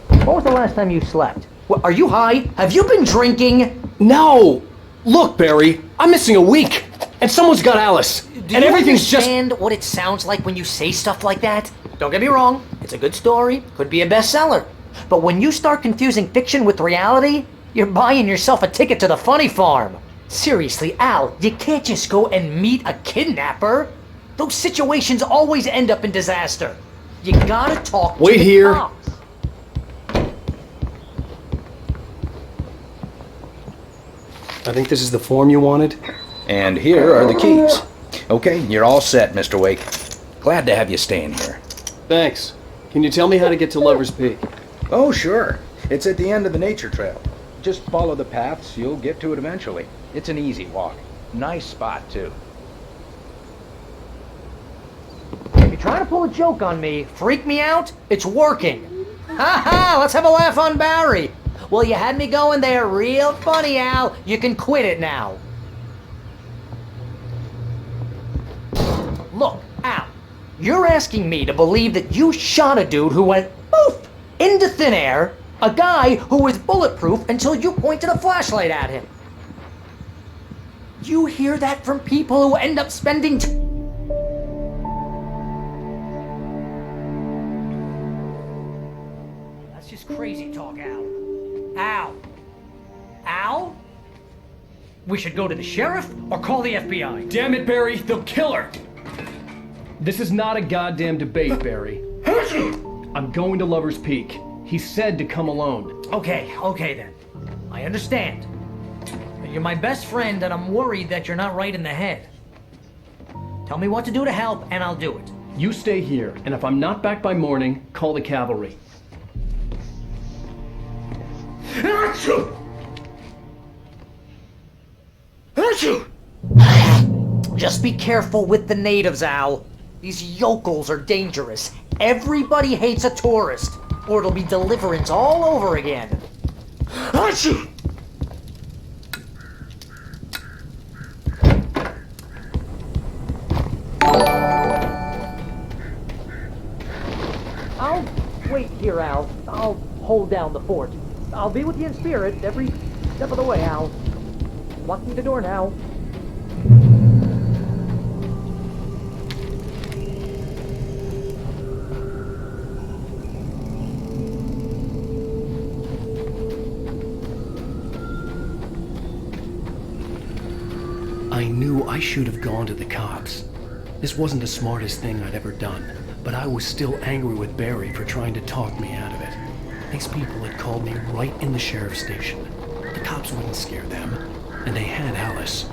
When was the last time you slept? What, are you high? Have you been drinking? No! Look, Barry, I'm missing a week, and someone's got Alice, and everything's just... Do you understand what it sounds like when you say stuff like that? Don't get me wrong, it's a good story, could be a bestseller. But when you start confusing fiction with reality, you're buying yourself a ticket to the funny farm. Seriously, Al, you can't just go and meet a kidnapper. Those situations always end up in disaster. You gotta talk to the cops. I think this is the form you wanted. And here are the keys. Okay, you're all set, Mr. Wake. Glad to have you staying here. Thanks. Can you tell me how to get to Lover's Peak? Oh, sure. It's at the end of the nature trail. Just follow the paths, you'll get to it eventually. It's an easy walk. Nice spot, too. You're trying to pull a joke on me, freak me out? It's working. Ha ha, let's have a laugh on Barry. Well, you had me going there real funny, Al. You can quit it now. Look, Al, you're asking me to believe that you shot a dude who went poof into thin air, a guy who was bulletproof until you pointed a flashlight at him. You hear that from people who end up spending That's just crazy talk, Al. Al? Al? We should go to the sheriff or call the FBI. Damn it, Barry, they'll kill her! This is not a goddamn debate, Barry. I'm going to Lover's Peak. He said to come alone. Okay then. I understand. You're my best friend and I'm worried that you're not right in the head. Tell me what to do to help and I'll do it. You stay here, and if I'm not back by morning, call the cavalry. Just be careful with the natives, Al. These yokels are dangerous. Everybody hates a tourist, or it'll be Deliverance all over again. I'll wait here, Al. I'll hold down the fort. I'll be with you in spirit every step of the way, Al. Locking the door now. I knew I should have gone to the cops. This wasn't the smartest thing I'd ever done, but I was still angry with Barry for trying to talk me out of it. These people had called me right in the sheriff's station. The cops wouldn't scare them, and they had Alice.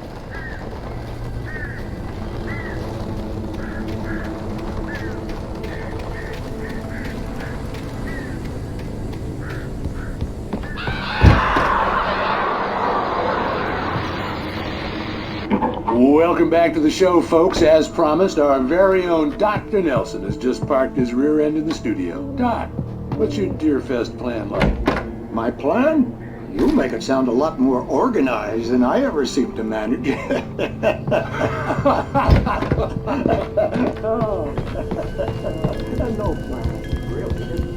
Welcome back to the show, folks. As promised, our very own Dr. Nelson has just parked his rear end in the studio. Doc, what's your Deerfest plan like? My plan? You make it sound a lot more organized than I ever seem to manage. Oh. No plan, really.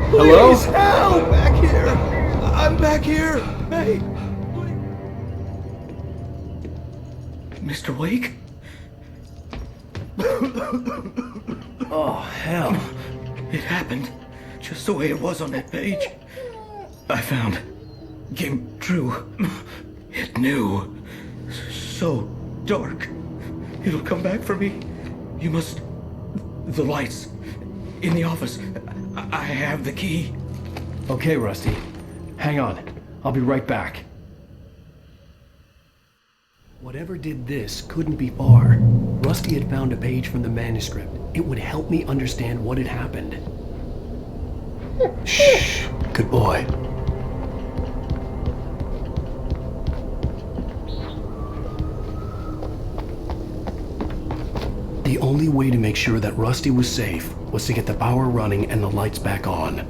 Hello? Please help! Back here! I'm back here! Hey! Mr. Wake? Oh, hell. It happened just the way it was on that page. I found. Came true. It knew. So dark. It'll come back for me. You must... The lights. In the office. I have the key. Okay, Rusty. Hang on. I'll be right back. Whatever did this couldn't be far. Rusty had found a page from the manuscript. It would help me understand what had happened. Shh. Good boy. The only way to make sure that Rusty was safe was to get the power running and the lights back on.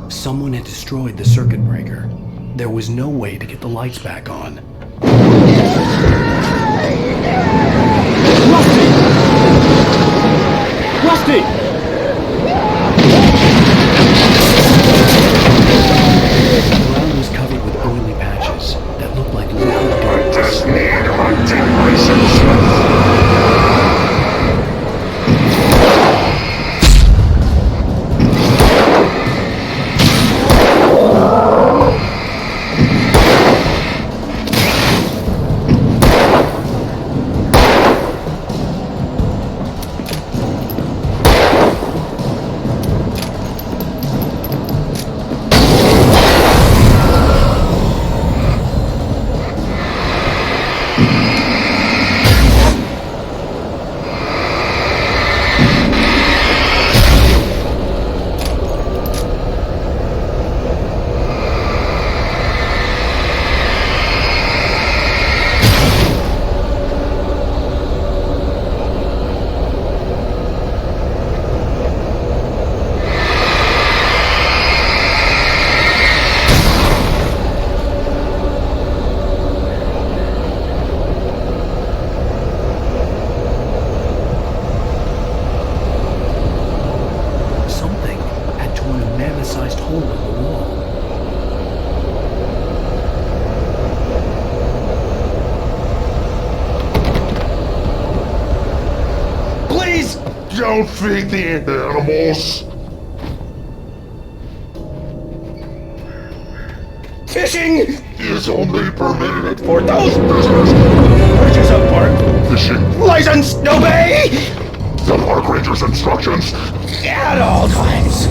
Someone had destroyed the circuit breaker. There was no way to get the lights back on. Rusty! The ground was covered with oily patches that looked like liquid dirt. I just need hunting license. size hole in the wall. Please don't feed the animals. Fishing is only permitted for those purchase of park fishing license. Obey the park ranger's instructions at all times.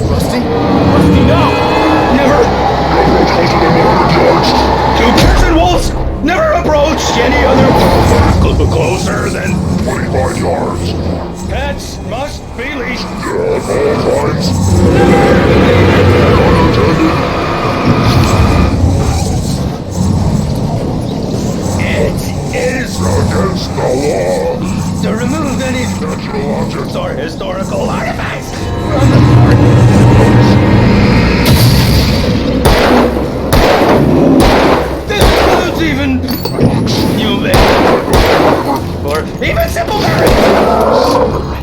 Rusty? Rusty, no! Never! approach closer than 100 yards. Two bears and wolves never approach any other closer than 25 yards. Pets must be leashed. At all times. It is against the law to remove any natural objects or historical artifacts from the park. This includes even human or even simple parrots.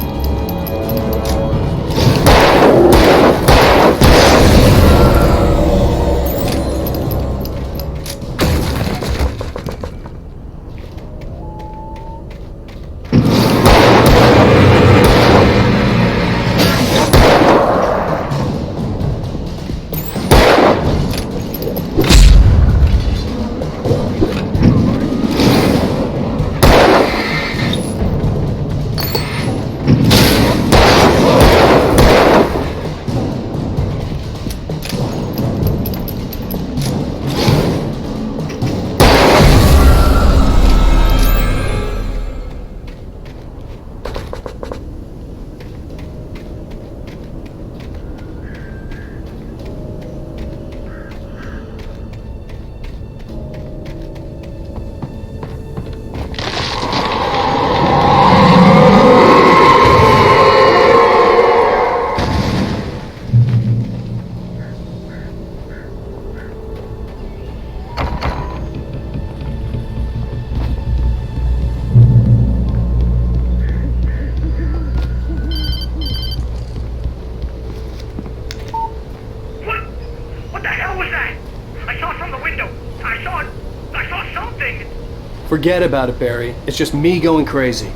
Forget about it, Barry. It's just me going crazy.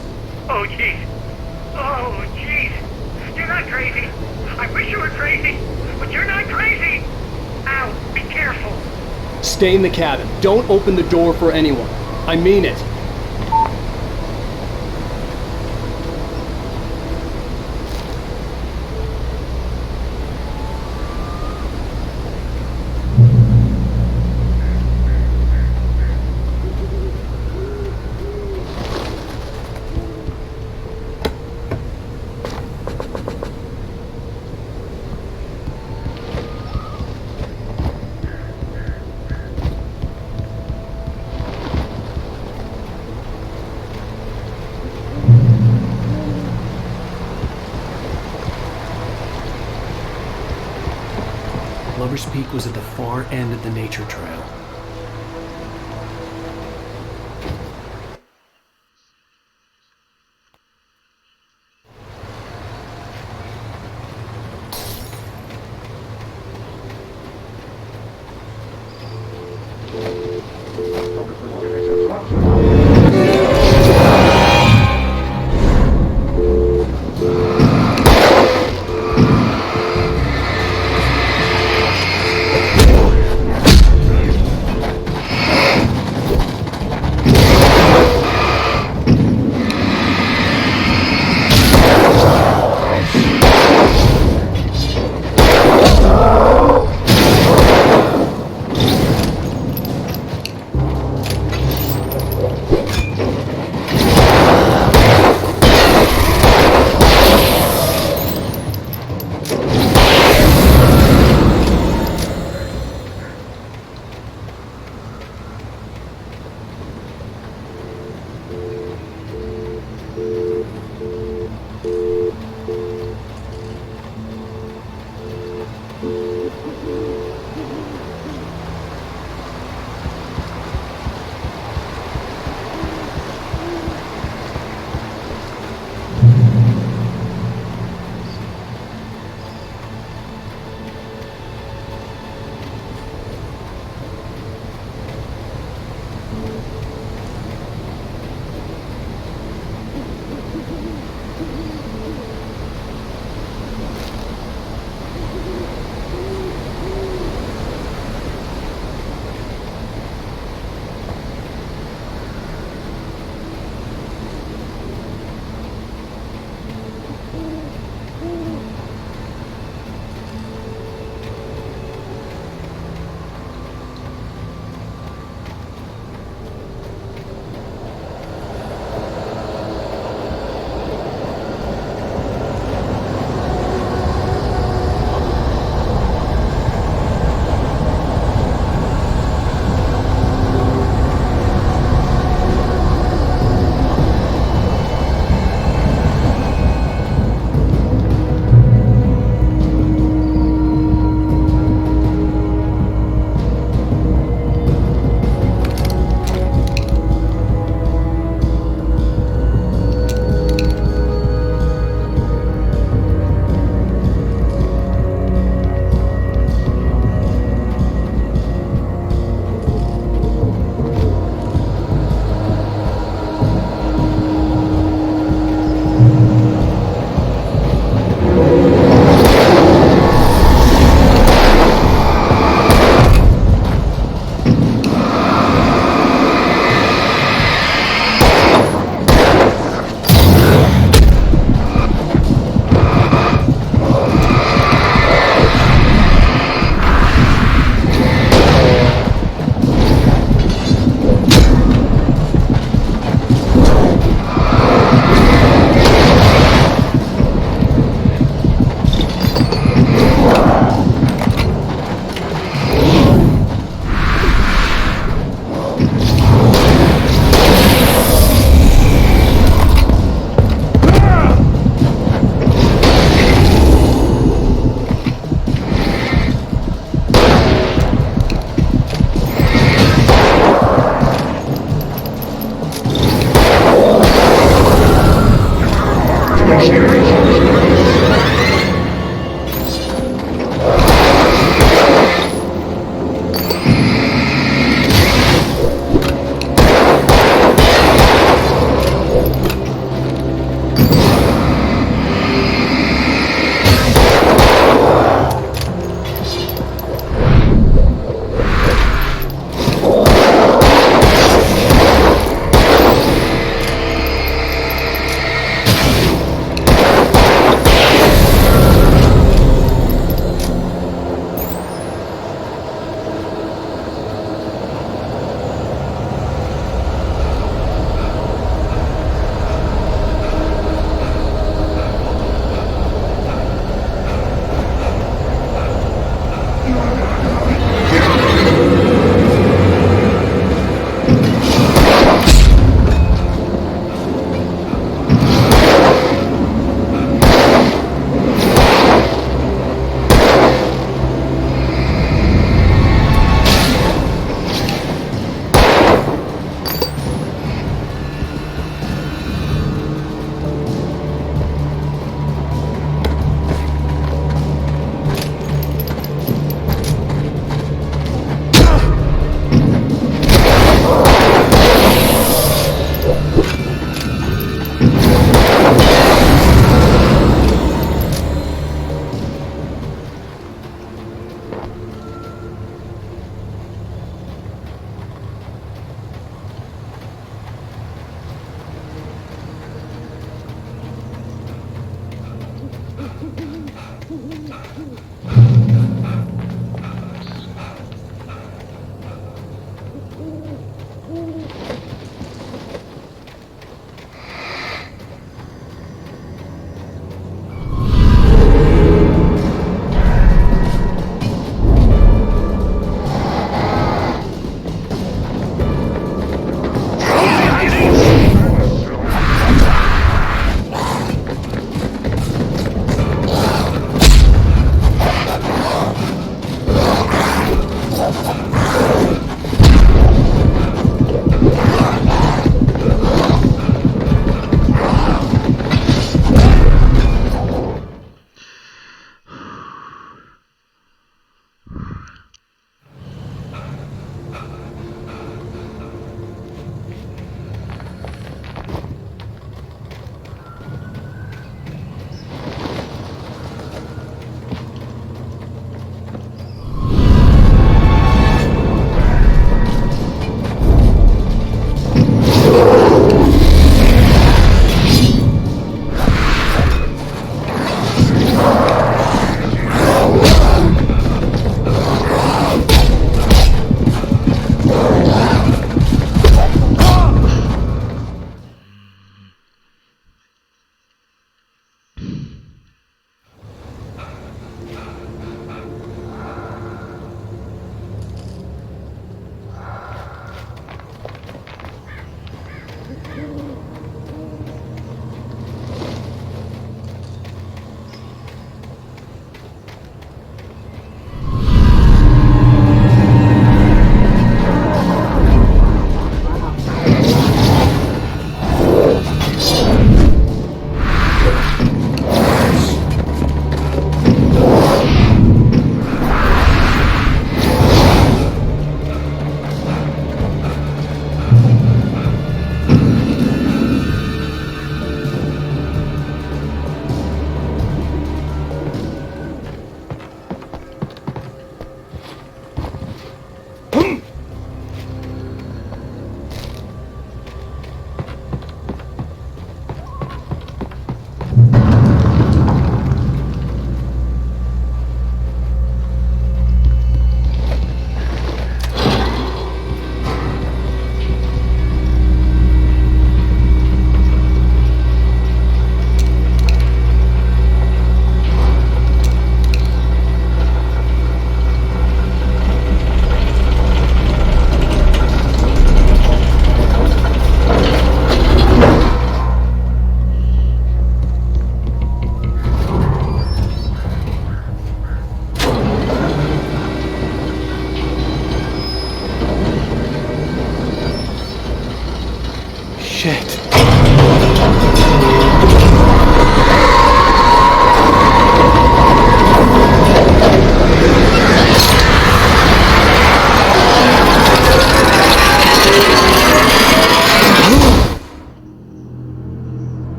Oh, jeez. Oh, jeez. You're not crazy. I wish you were crazy, but you're not crazy. Ow, be careful. Stay in the cabin. Don't open the door for anyone. I mean it. Lover's Peak was at the far end of the nature trail.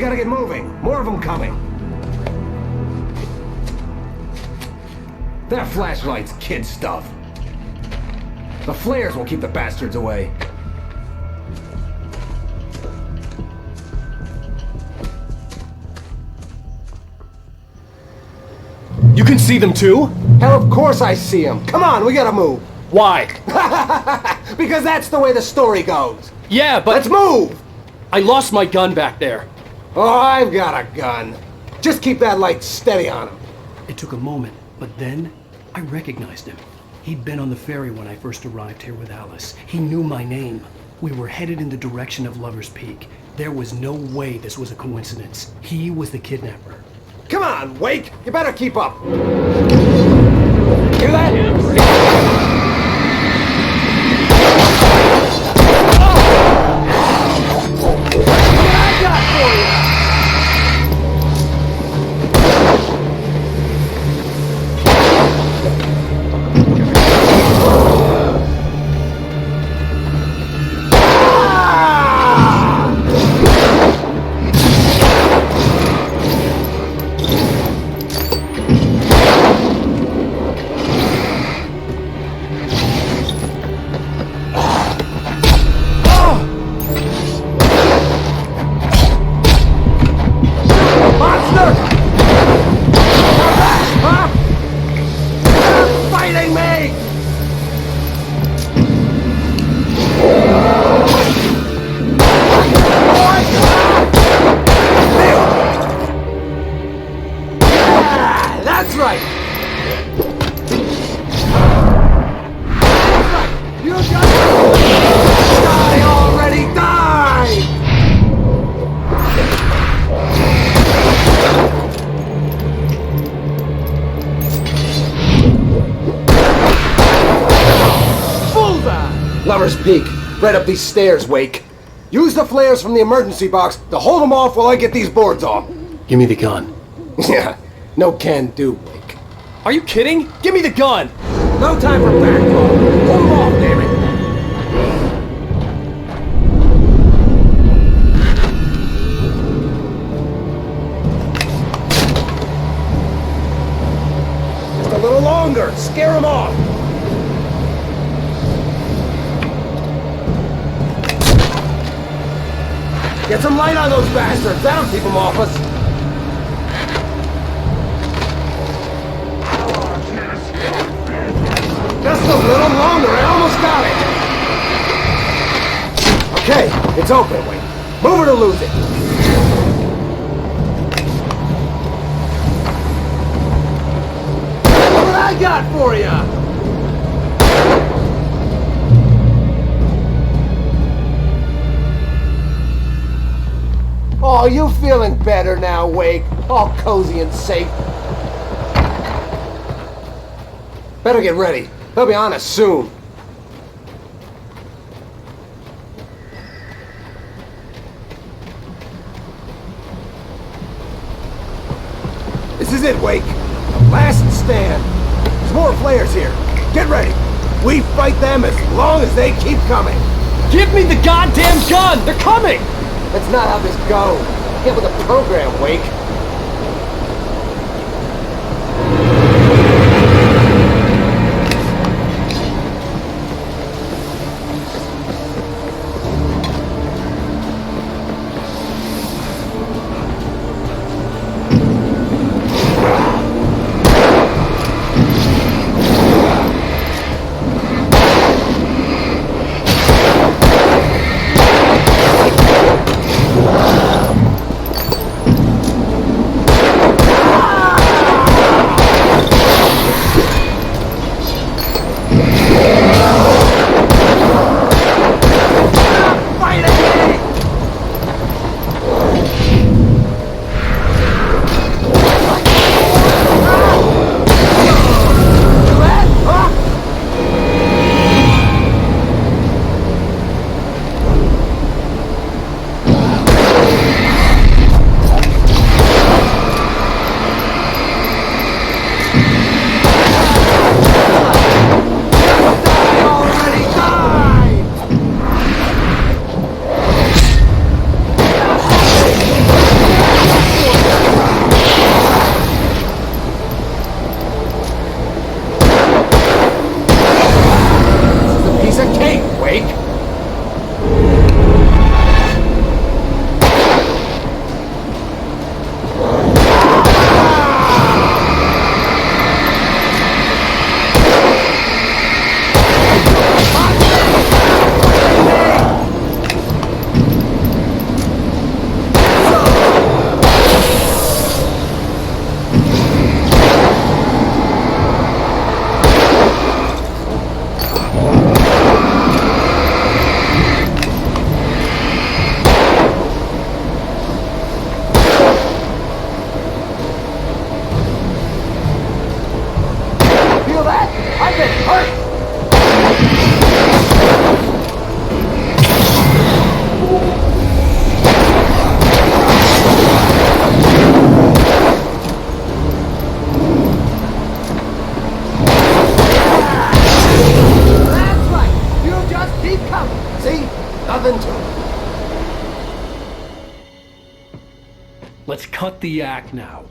gotta get moving. More of them coming. That flashlight's kid stuff. The flares will keep the bastards away. You can see them too? Hell, of course I see them. Come on, we gotta move. Why? Because that's the way the story goes. Yeah, but... Let's move! I lost my gun back there. Oh, I've got a gun. Just keep that light steady on him. It took a moment, but then I recognized him. He'd been on the ferry when I first arrived here with Alice. He knew my name. We were headed in the direction of Lover's Peak. There was no way this was a coincidence. He was the kidnapper. Come on, Wake! You better keep up! Hear that? Lover's Peak. Right up these stairs, Wake. Use the flares from the emergency box to hold them off while I get these boards off. Give me the gun. Yeah, no can do, Wake. Are you kidding? Give me the gun! No time for back talk. Hold them off, damn it. Just a little longer. Scare them off. Get some light on those bastards! That'll keep them off us! Just a little longer, I almost got it! Okay, it's open, Wait. Move it or lose it! Look what I got for you! Oh, you feeling better now, Wake? All cozy and safe. Better get ready. They'll be on us soon. This is it, Wake. Last stand. There's more flares here. Get ready. We fight them as long as they keep coming. Give me the goddamn gun! They're coming! That's not how this goes. Get with the program, Wake. cut the act now.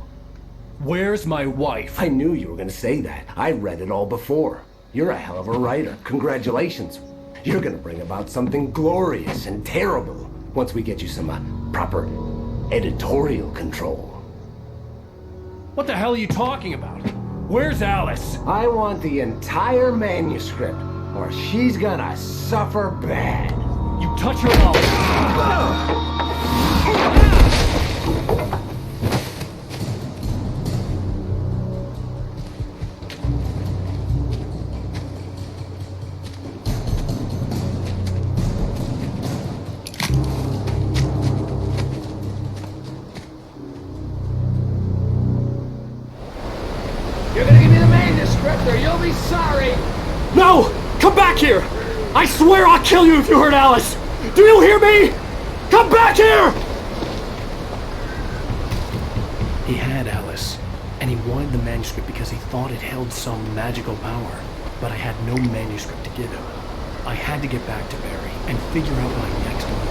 Where's my wife? I knew you were gonna say that. I read it all before. You're a hell of a writer. Congratulations. You're gonna bring about something glorious and terrible once we get you some proper editorial control. What the hell are you talking about? Where's Alice? I want the entire manuscript, or she's gonna suffer bad. You touch her, Alice. You're gonna give me the manuscript, or you'll be sorry. No! Come back here! I swear I'll kill you if you hurt Alice! Do you hear me? Come back here! He had Alice, and he wanted the manuscript because he thought it held some magical power. But I had no manuscript to give him. I had to get back to Barry and figure out my next move.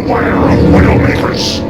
Beware of Widowmakers!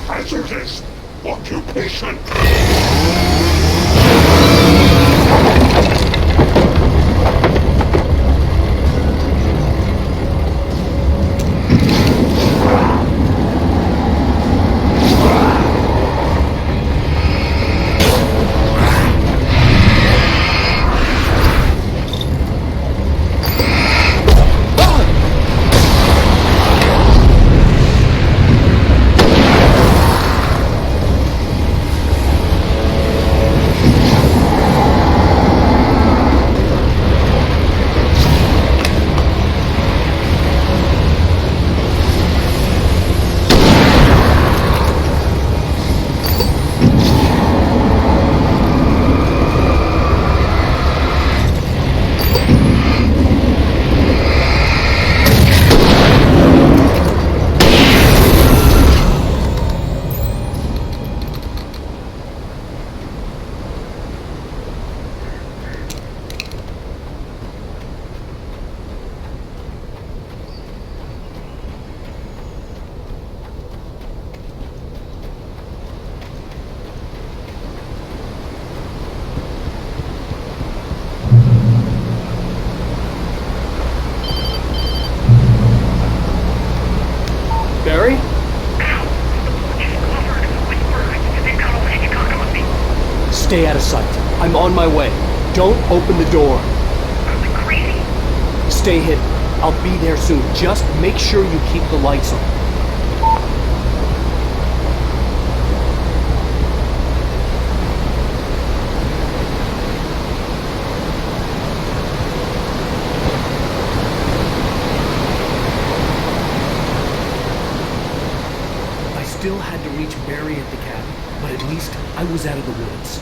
Hazardous occupation. Barry? Stay out of sight. I'm on my way. Don't open the door. Stay hidden. I'll be there soon. Just make sure you keep the lights on. I still had to reach Barry at the cabin, but at least I was out of the woods.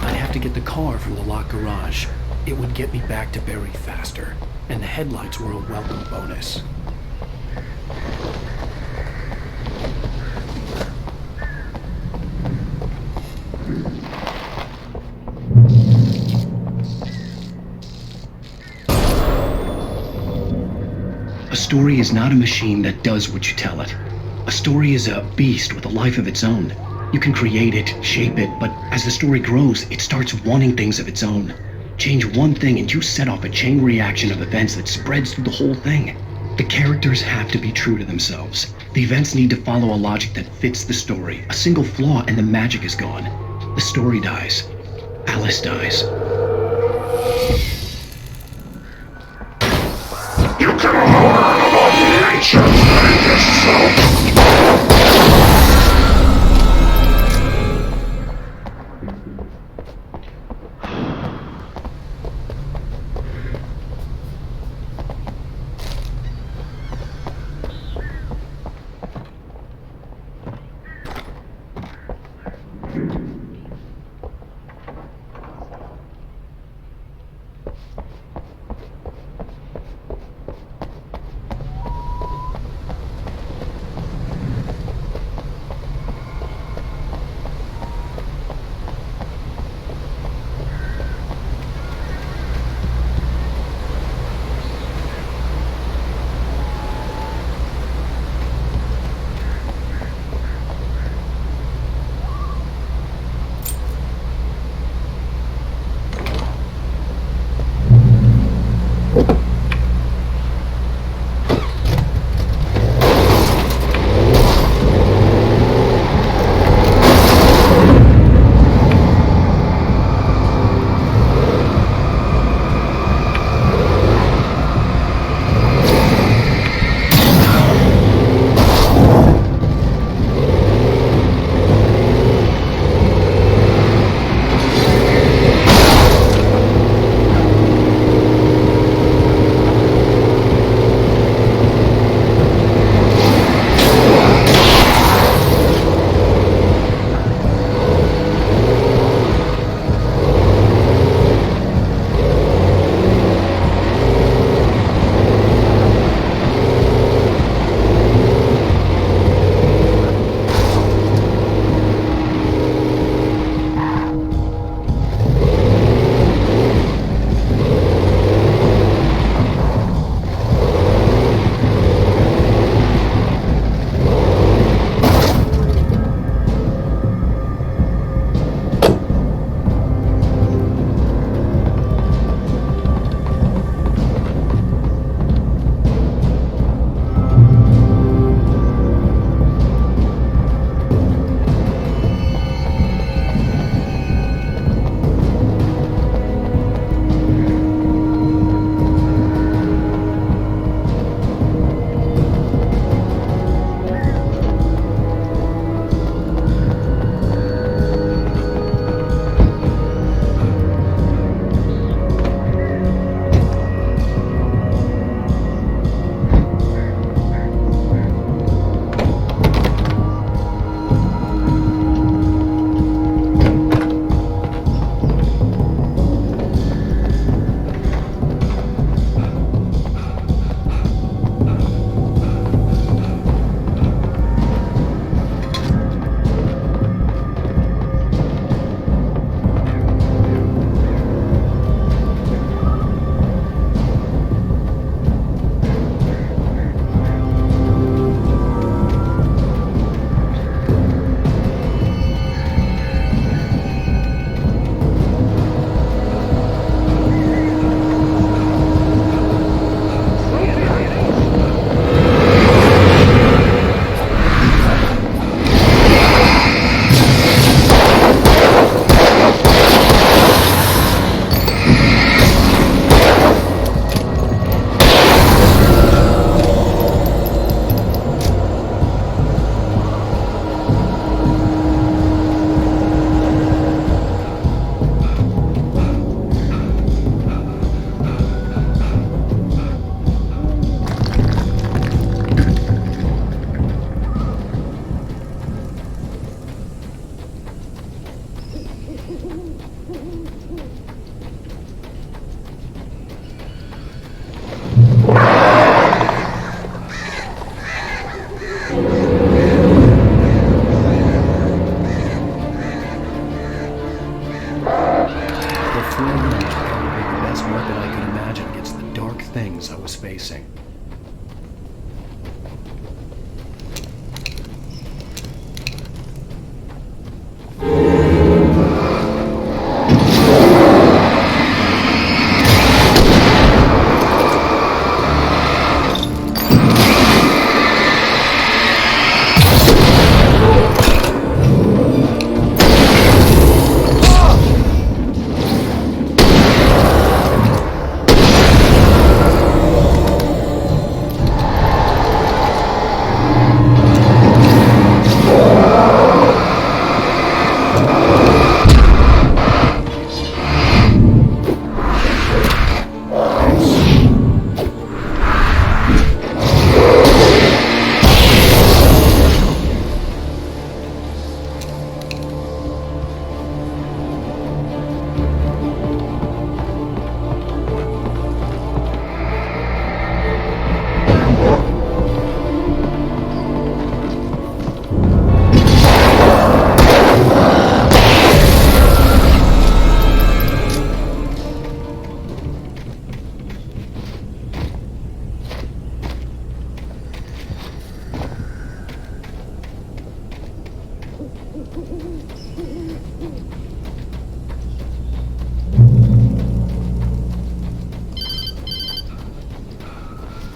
I'd have to get the car from the locked garage. It would get me back to Barry faster, and the headlights were a welcome bonus. story is not a machine that does what you tell it. A story is a beast with a life of its own. You can create it, shape it, but as the story grows, it starts wanting things of its own. Change one thing and you set off a chain reaction of events that spreads through the whole thing. The characters have to be true to themselves. The events need to follow a logic that fits the story. A single flaw and the magic is gone. The story dies. Alice dies. You can learn about the ancients and yourself.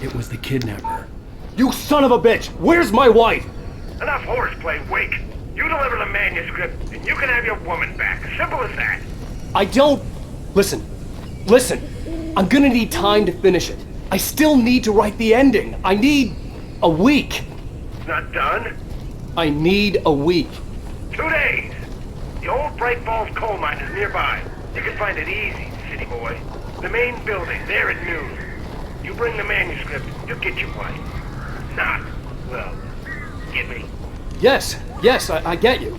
It was the kidnapper. You son of a bitch! Where's my wife? Enough horseplay, Wake. You deliver the manuscript, and you can have your woman back. Simple as that. I don't... Listen. I'm gonna need time to finish it. I still need to write the ending. I need... a week. Not done? I need a week. 2 days. The old Bright Falls coal mine is nearby. You can find it easy, city boy. The main building, there at noon. You bring the manuscript, you'll get your wife. Not, well, get me? Yes, I get you.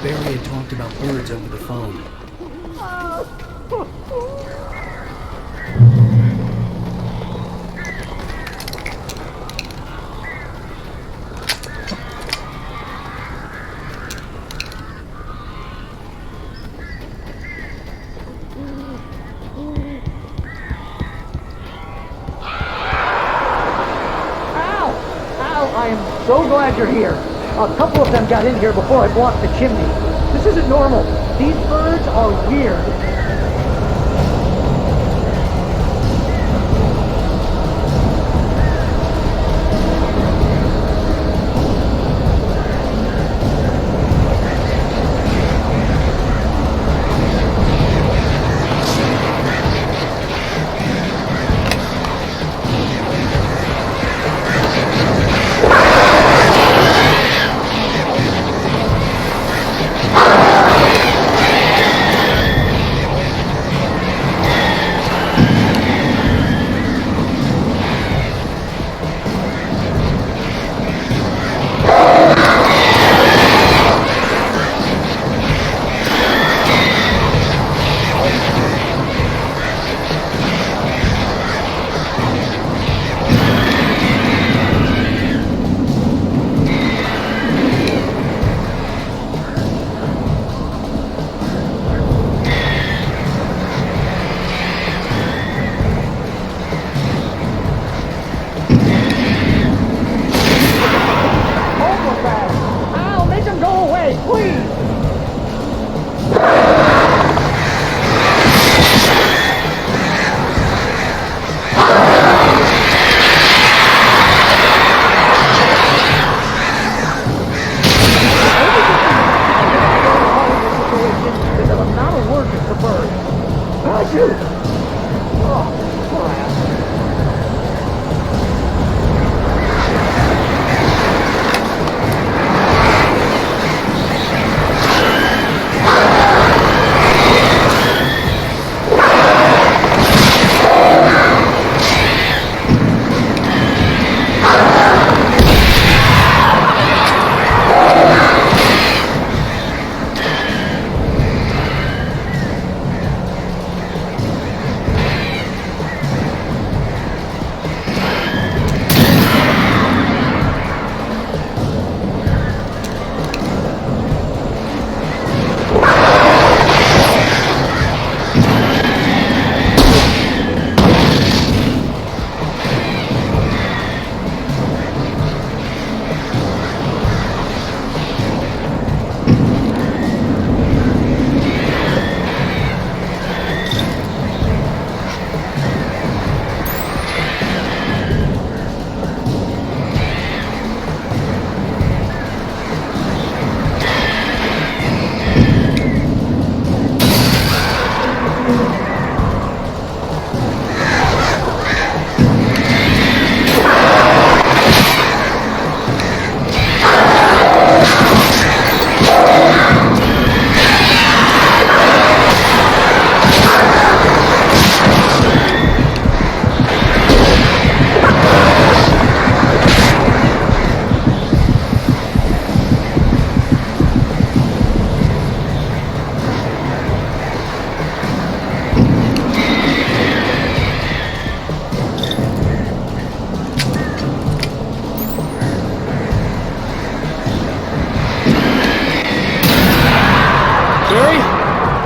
Barry had talked about birds over the phone. I am so glad you're here. A couple of them got in here before I blocked the chimney. This isn't normal. These birds are weird.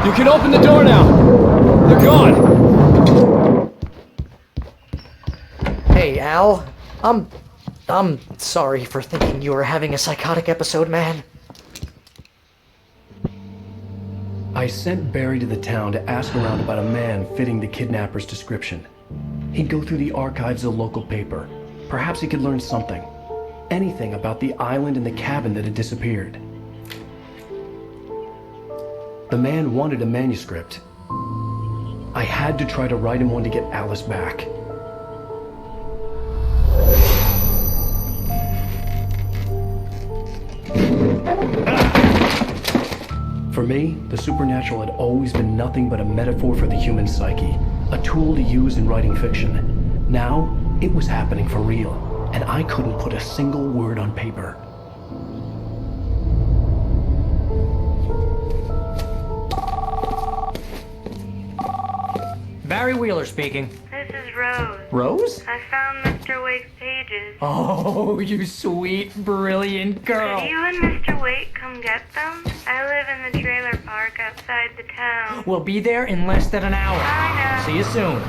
You can open the door now. They're gone. Hey, Al. I'm sorry for thinking you were having a psychotic episode, man. I sent Barry to the town to ask around about a man fitting the kidnapper's description. He'd go through the archives of the local paper. Perhaps he could learn something. Anything about the island and the cabin that had disappeared. The man wanted a manuscript. I had to try to write him one to get Alice back. For me, the supernatural had always been nothing but a metaphor for the human psyche, a tool to use in writing fiction. Now, it was happening for real, and I couldn't put a single word on paper. Barry Wheeler speaking. This is Rose. Rose? I found Mr. Wake's pages. Oh, you sweet, brilliant girl. Could you and Mr. Wake come get them? I live in the trailer park outside the town. We'll be there in less than an hour. I know. See you soon.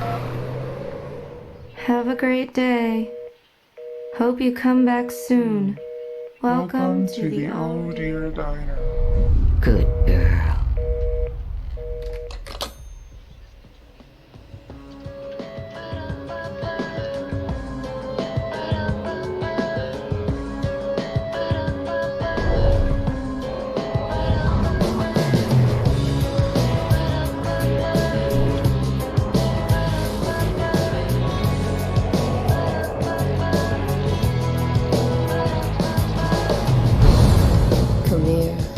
Have a great day. Hope you come back soon. Welcome to the Oh Dear Diner. Good girl. Come here.